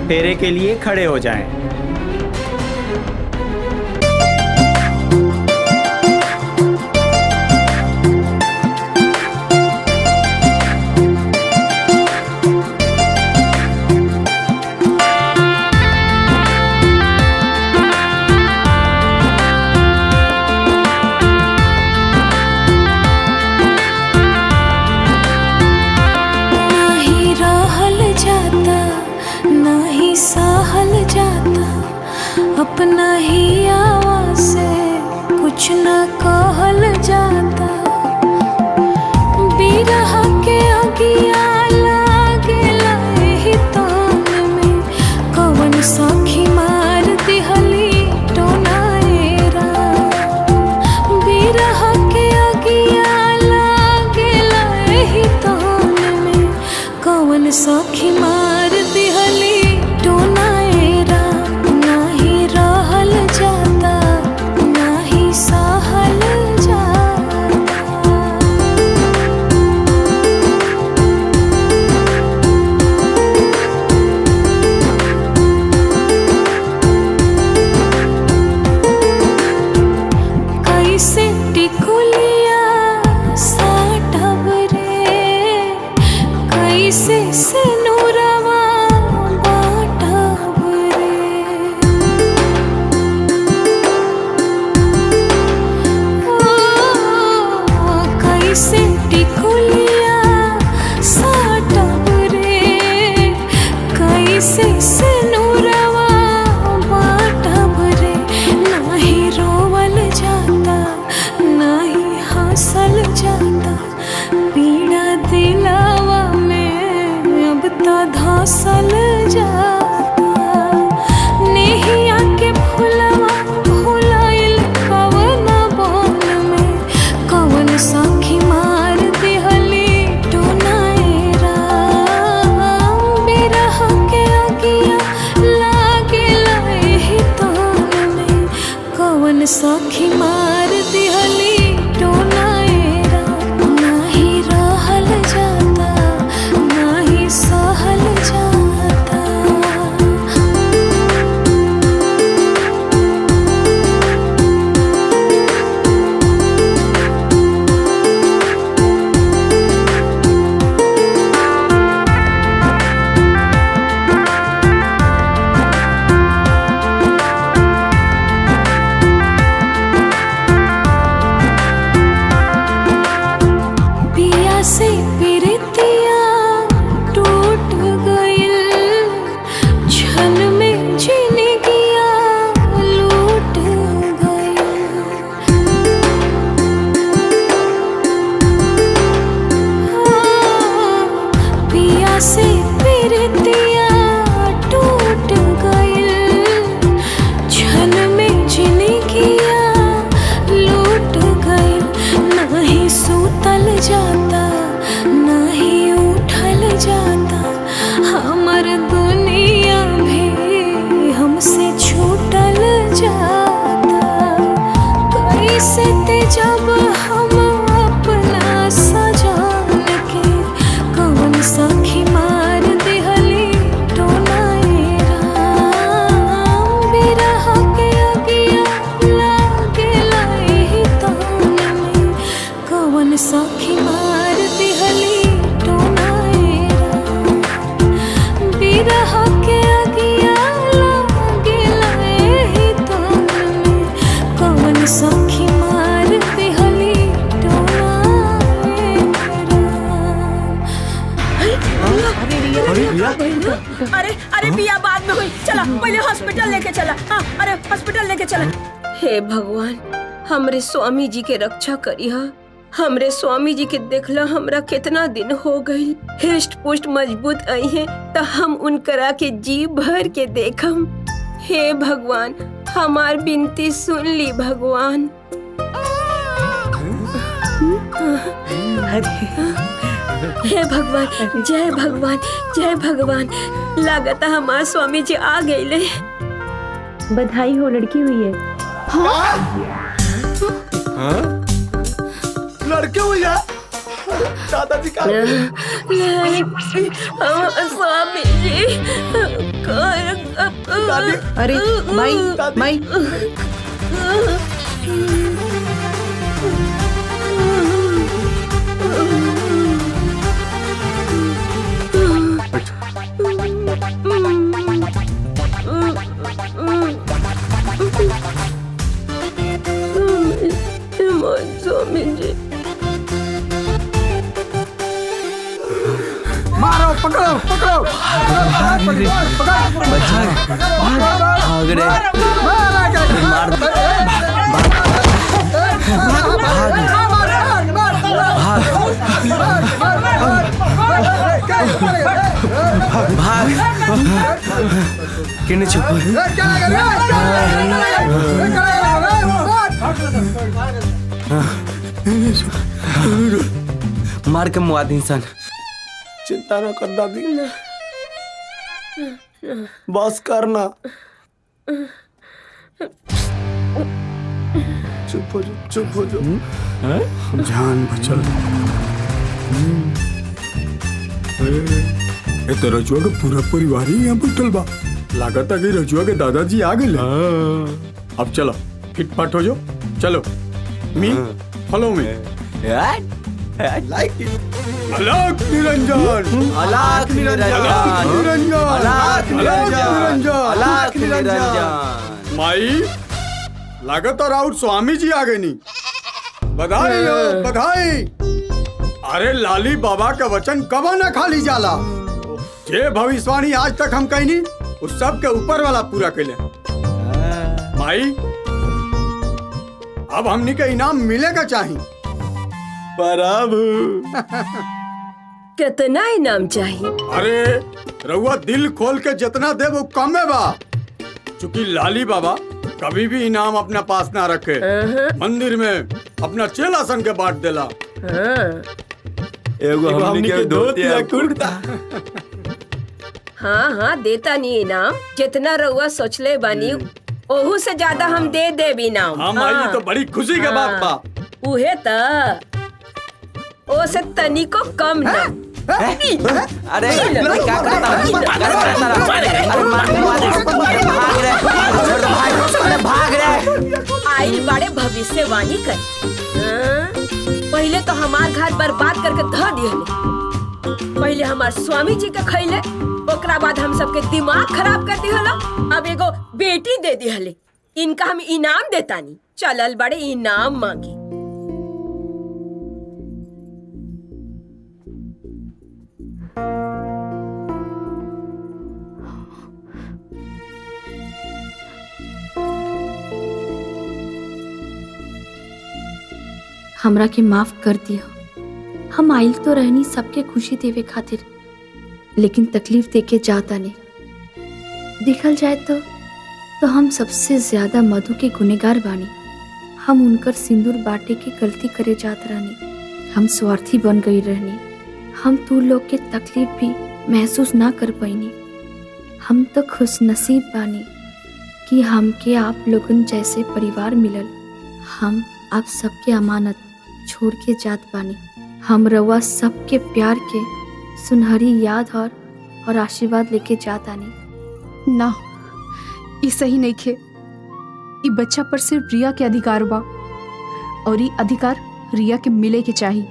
फेरे के लिए खड़े हो जाएं। अपना ही आवाज से कुछ न कहल जाता, बिरह के अगिया लागेला एही तान में, कवन सखी मार दिहली टोनाएरा। बिरह के अगिया लागेला एही तान में, कवन सखी मार दिहली टोनाएरा। नाही रहल जाता, नाही सहल जाता। कैसे टिकुलिया साटब रे, कैसे सिनुरवा बाटब रे। ओ, कैसे टिकुलिया साटब रे, कैसे सिनुरवा बाटब रे। नाही रोवल जाता, नाही हंसल जाता, पीड़ा दिलावा में अब तो धसल जाता। नेहिया के फुलवा फुलाइल कवन बन में, कवन सखी मार दिहली टोनाएरा। बिरह के अगिया लागेला एही तान में, कवन सखी मार दिहली टोनाएरा। नाही रहल जाता, नाही सहल जाता। पिया से पिरतिया टूट गइल, छन में जिंदगिया लूट गइल। पिया से पिरतिया टूट गइल, छन में जिंदगिया लूट गइल। नाही सूतल जाता, नाही उठल जाता, हमर दुनिया भी हमसे छूटल जाता। कैसे ते जब हम अपना सजान के, कवन सखी मार दिहली टोनाएरा। बिरह के अगिया लागेला एही तान में, कवन सखी मार दिहली टोनाएरा। बिरह के अगिया लागेला एही तान में, कवन सखी मार दिहली टोनाएरा। अरे अरे पिया बाद में हुई, चला पहले हॉस्पिटल लेके चला। हाँ अरे हॉस्पिटल लेके चला। हे भगवान, हमरे स्वामी जी के रक्षा करिहा। हमरे स्वामी जी के देखला हमरा कितना दिन हो गई। हृष्ट पुष्ट मजबूत आई है तो हम उनकरा के जी भर के देखम। हे भगवान, हमार विनती सुन ली भगवान। हे भगवान, जय भगवान, जय भगवान। लागता हमार स्वामी जी आ गए। बधाई हो, लड़की हुई है। लड़के हुई है दादाजी का। स्वामी जी दादी। अरे माई माई स्वामी जी मारो, पकड़ो पकड़ो, भाग रे। किन्ने चुप मार के मुआ दी इंसान। चिंता ना कर दादी, बस करना। चुप हो जाओ, चुप हो जाओ। जान बचल। ए तो रजुआ के पूरा परिवार ही यहाँ बैठल बा। लागत है कि रजुआ के दादाजी आ गए। अब चलो फिटफाट हो जाओ। चलो मी फॉलो मी। Like it. अलग निरंजन, अलग निरंजन, अलग निरंजन, अलग निरंजन, अलग निरंजन। माई लागत और आउट स्वामी जी आ गए नी। बधाई हो बधाई। अरे लाली बाबा का वचन कब न खाली जाला। जे भविष्यवाणी आज तक हम कही नहीं उस सब के ऊपर वाला पूरा कैले। माई अब हमनी के इनाम मिलेगा चाहिए। प्रभु कितना इनाम चाहिए? अरे रउआ दिल खोल के जितना दे वो कम है बा। चूंकि लाली बाबा कभी भी इनाम अपना पास ना रखे, मंदिर में अपना चेला सन के बांट देला। एगो हमनी के धोती या कुर्ता। हाँ हाँ देता नहीं इनाम। जितना रउआ सोचले बानी ओहू से ज्यादा हम दे देब इनाम। हाँ माई तो बड़ी खुशी के बात बा। उहे त ओसे तनिको कम ना। अरे क्या करता है? भाग रहे आइल बड़े भविष्यवाणी कर। पहले तो हमार घर बर्बाद करके ध दिहले। पहले हमार स्वामी जी के खैले, ओकरा बाद हम सबके दिमाग खराब कर दिहला। अब एगो बेटी दे दिहले। इनका हम इनाम देतानी। चलल बड़े इनाम मांगे। हमरा के माफ कर दियो। हम आइल तो रहनी सबके खुशी देवे खातिर, लेकिन तकलीफ देके जाता नहीं। देखल जाए तो हम सबसे ज्यादा मधु के गुनेगार बानी। हम उनकर सिंदूर बाटे की गलती करे जात रहनी। हम स्वार्थी बन गई रहनी। हम तू लोग के तकलीफ भी महसूस ना कर पाईनी। हम तो खुश नसीब बानी कि हमके आप लोगन जैसे परिवार मिलल। हम आप सबके अमानत छोड़ के जात बानी। हम रवा सबके प्यार के सुनहरी याद और आशीर्वाद लेके जात आनी। ना, ई सही नहीं खे। ई बच्चा पर सिर्फ रिया के अधिकार बा और ई अधिकार रिया के मिले के चाहिए।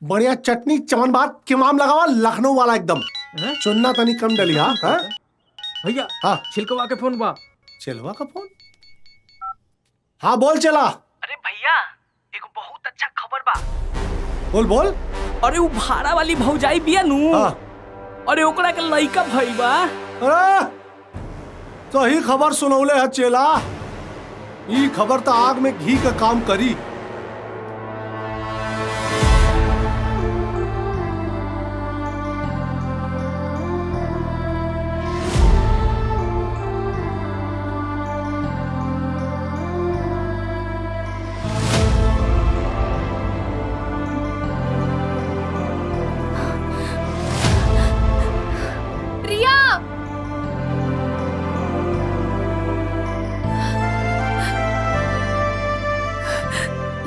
बढ़िया चटनी चमन बात के माम लगावा लखनऊ वाला एकदम। चुन्ना तनी कम डली। हाँ भैया हाँ छिलकवा के फोन बा। चलवा का फोन? हाँ बोल चला। अरे भैया एगो बहुत अच्छा खबर बा। बोल बोल। अरे वो भाड़ा वाली भौजाई बिया नु। अरे ओकरा के लइका भइल बा। अरे सही खबर सुनौले है चेला। ई खबर तो आग में घी का काम करी।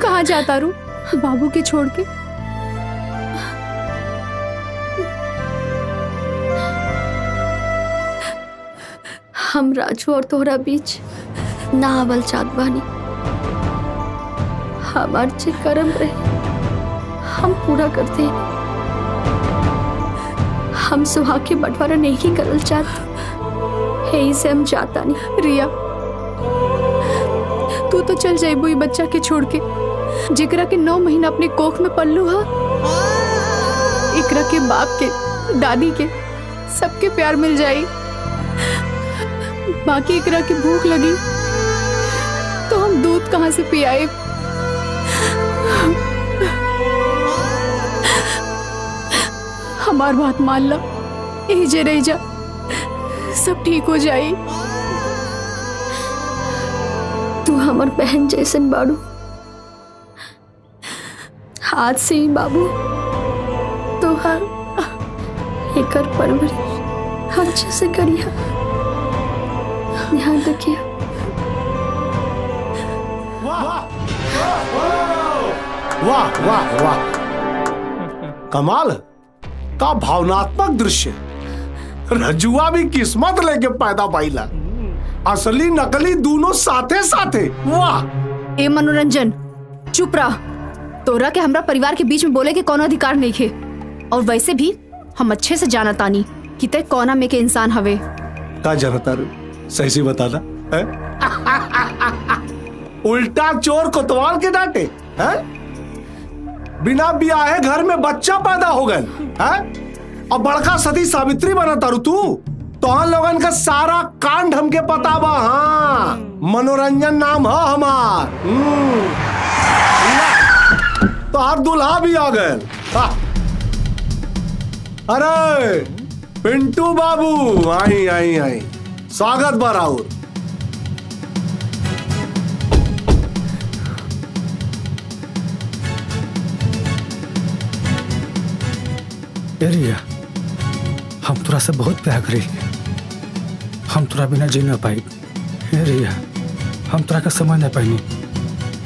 कहाँ जाता रू बाबू के छोड़ के? हम राजू और तोहरा बीच ना आवल चाहत बानी। हमार जे कर्म रहे हम पूरा करते हैं। हम सुहाग के बंटवारा नहीं करल चाहते। यही से हम जाता नहीं। रिया तू तो चल जाइबो ई बच्चा के छोड़ के, जेकरा के 9 महीना अपने कोख में पल्लू हा। एकरा के बाप के दादी के सबके प्यार मिल जाई। बाकी एकरा की भूख लगी तो हम दूध कहाँ से पियाए? हमार बात मान ला, यही जे रह जा, सब ठीक हो जाई। तू हमर बहन जैसन बाड़ू। हाथ से ही बाबू तो हर एकर परवरिश अच्छे से करिया, ध्यान रखिया। वाह वाह वाह, कमाल है। का भावनात्मक दृश्य। रजुआ भी किस्मत लेके पैदा पाइला, असली नकली दोनों साथे साथे। वाह। ए मनोरंजन, चुप रह। तोरा के हमरा परिवार के बीच में बोले के कोनो अधिकार नहीं है। और वैसे भी हम अच्छे से जाना तानी कि ते कौना में के इंसान हवे। का जनता रू सही से बताना है? उल्टा चोर कोतवाल के डांटे है? बिना ब्याहे घर में बच्चा पैदा हो गए है? और बड़का सती सावित्री बना तारू तू। तो लोगन का सारा कांड हमके पता बा। हाँ, मनोरंजन नाम है हमार। तो आप दुल्हा भी आ गए। अरे पिंटू बाबू, आई आई आई, स्वागत बा राउर। रिया, हम तोरा से बहुत प्यार करी, हम तोरा बिना जी न पाई। रिया, हम तोरा के समझ न पाई।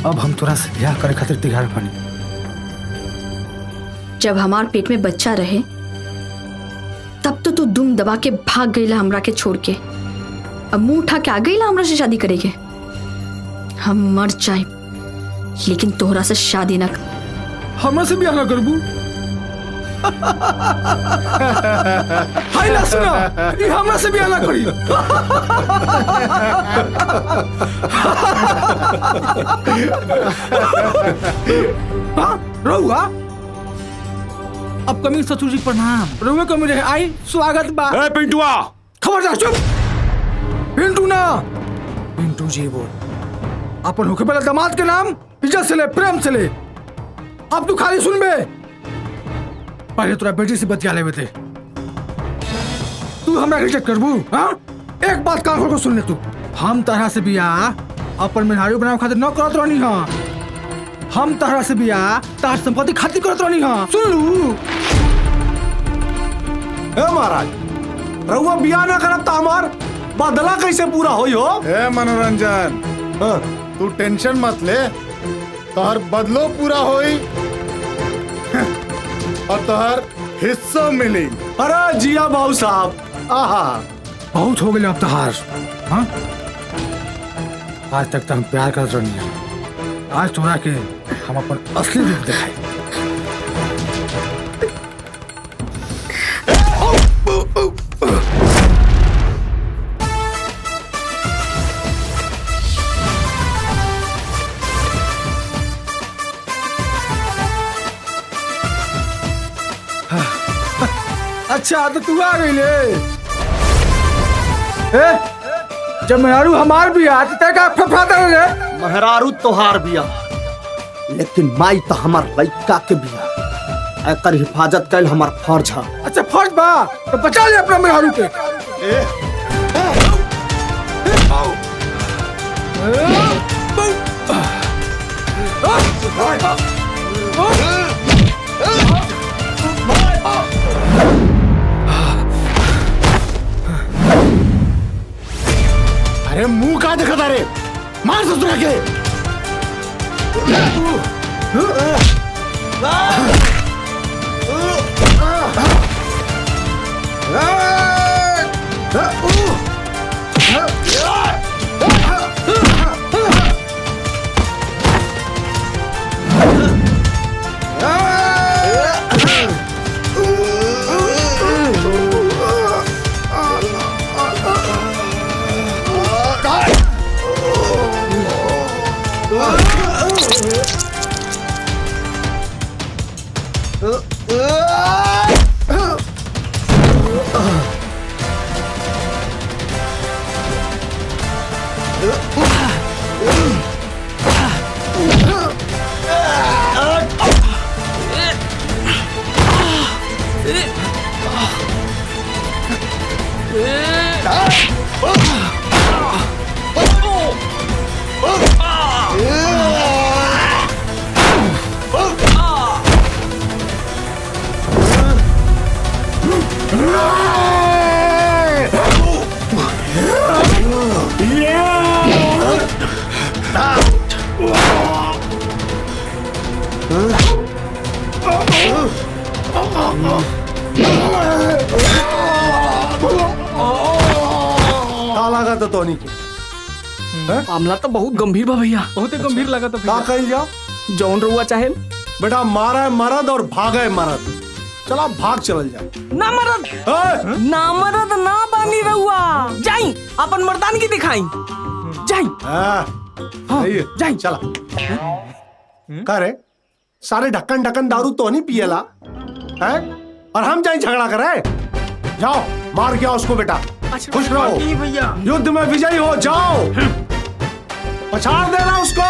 अब हम तोरा से ब्याह करे खातिर तैयार बनी। जब हमार पेट में बच्चा रहे तब तो तू दुम दबा के भाग गईला हमरा के छोड़ के। अब मुंह उठा के आ गईला हमरा से शादी करेगे। हम मर जाए लेकिन तोहरा से शादी ना कर। हमरा से ब्याह ना करबू? हाय ना सुना, ये हमरा से ब्याह ना करी। हाँ, रहुआ अब कमी ससुर जी प्रणाम। रहुआ कमी रहे आई, स्वागत बा। ए पिंटुआ, खबरदार चुप। पिंटू ना, पिंटू जी बोल। अपन होके पहले दामाद के नाम इज्जत से ले, प्रेम से ले। अब तू खाली सुन बे। पहले तोरा बेटी से बतिया ले बेटे। तू हमरा रिजेक्ट करबू? हाँ, एक बात कान खोल के सुन ले तू। हम तरह से बियाह अपन मेहरारू बनावे खातिर न करत रहनी। हाँ, हम तरह से बियाह तार संपत्ति खातिर करत रहनी। हाँ, सुन लू। ए महाराज, रहुआ बियाह ना करब तो हमार बदला कैसे पूरा होई हो? ए मनोरंजन, तू टेंशन मत ले, तोहर बदलो पूरा होई और तोहर हिस्सा मिली। अरे जिया बाबू साहब, आहा, बहुत हो गए अब तहार। हाँ, आज तक तो हम प्यार करते रहनी। आज तोरा के हम अपन असली रूप दिखाई। अच्छा तो तू आ गई ले। जब मेहरारू हमार भी आ तो तेरा फफाता रे। मेहरारू तोहार बिया, लेकिन माई तो हमार लइका के बिया। एकर हिफाजत कैल हमार फर्ज है। अच्छा फर्ज बा तो बचा ले अपना मेहरारू के। अरे मुंह का दिखा रे, मार ससुरा के। लगा तो टोनी के मामला तो बहुत गंभीर बा भैया, बहुत गंभीर लगा तो का कही जाओ जौन रहुआ चाहे बेटा, मारा है मरद और भागा है मरद। चला भाग चल जाए। ना मरद ना मरद ना बानी रहुआ, जाई अपन मर्दान की दिखाई जाई। जाई चला। का रे सारे ढक्कन ढक्कन दारू तो नहीं पियला है और हम जाए झगड़ा करे। जाओ मार के आओ उसको बेटा, खुश रहो, युद्ध में विजयी हो जाओ, पछाड़ देना उसको।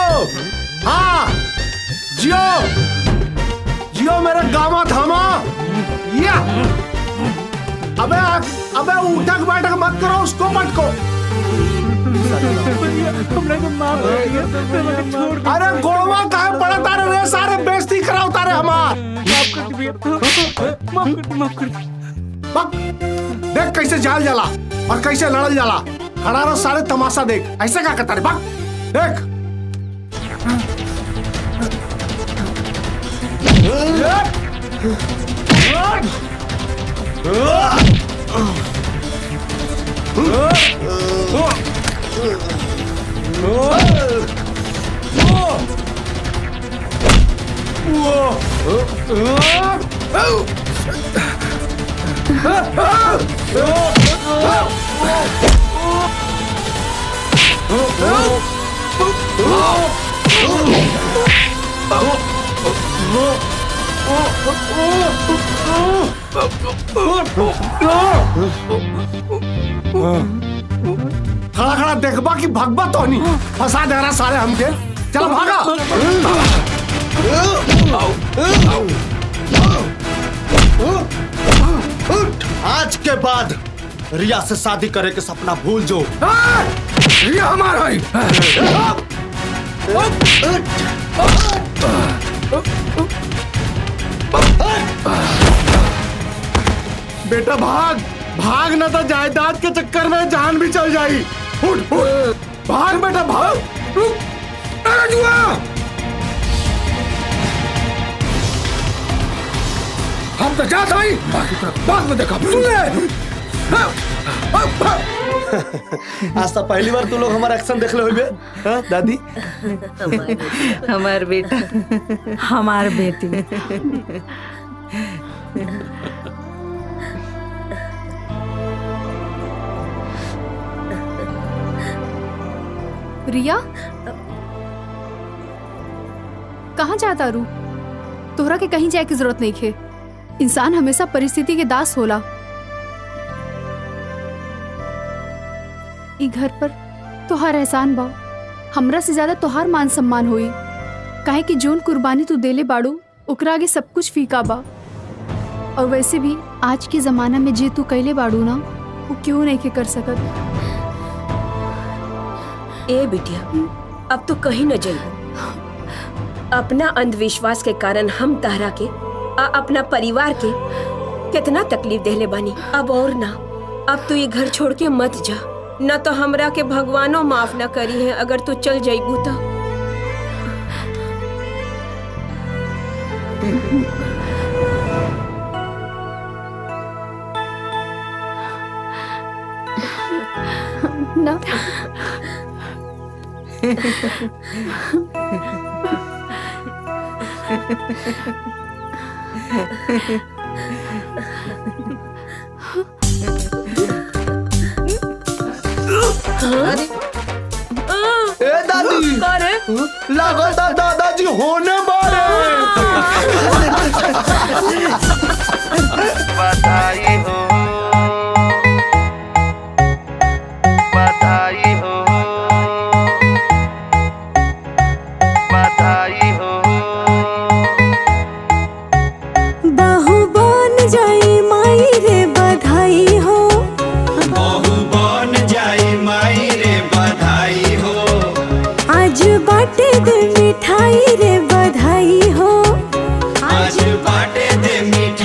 हाँ जियो जियो मेरे गामा धामा। या अबे अबे उठक बैठक मत करो, उसको मत को। अरे गोड़वा काहे पड़ा तारे रे, सारे बेइज्जती कराओ तारे हमार। माफ कर देख कैसे जाल जाला और कैसे लड़ल जाला। खड़ा रहो सारे तमाशा देख, ऐसे क्या करता रे भाग। देख खड़ा खड़ा देखबा कि भगबा तो नहीं, फंसा दे रहा सारे हमके। चलो भागा। आज के बाद रिया से शादी करे के सपना भूल जो। रिया हमारा है। बेटा भाग भाग, ना तो जायदाद के चक्कर में जान भी चल जाई। उठ उठ भाग बेटा भाग। रुक जुआ, हम तो जाता ही, बाकी तो बाद में देखा। सुन ले आज तो पहली बार तू लोग हमारा एक्शन देख ले होबे। हाँ दादी हमार बेटा हमार बेटी। रिया कहाँ जाता रू? तोहरा के कहीं जाए की जरूरत नहीं खे। इंसान हमेशा परिस्थिति के दास होला। ई घर पर तोहार एहसान बा, हमरा से ज्यादा तोहार मान सम्मान होई। काहे कि जोन कुर्बानी तू देले बाड़ू ओकरा आगे सब कुछ फीका बा। और वैसे भी आज के जमाना में जे तू कैले बाड़ू ना, वो क्यों नहीं के कर सकत। ए बिटिया अब तो कहीं न जाइए। अपना अंधविश्वास के कारण हम तहरा के अपना परिवार के कितना तकलीफ देले बानी। अब और ना, अब तू ये घर छोड़ के मत जा, न तो हमरा के भगवानों माफ न करी है अगर तू चल जाइबू तो। ना ए दादी लागता दादाजी होने वाले। बधाई हो बधाई हो बधाई हो। बाहु बन जाई माई रे बधाई हो। बहू बन जाई माई रे बधाई हो। आज बाटे दे मिठाई रे बधाई हो। आज बाटे दे मिठाई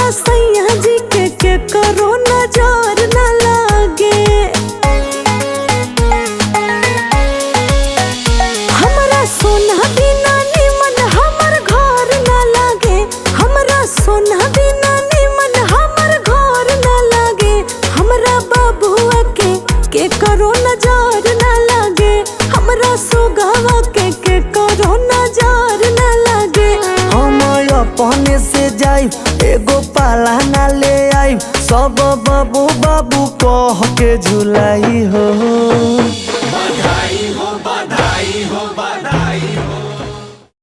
हमरा सैया जी के करो नजर न लागे हमरा सोना बिना निमन हमर घर न लागे हमरा सोना बिना निमन हमर घर न लागे हमरा बाबुआ के करो नजर न लागे हमरा सुगवा के करो नजर न लागे हम अपने से जाई एगो पाला ना ले आई सब बाबू बाबू कह के झुलाई हो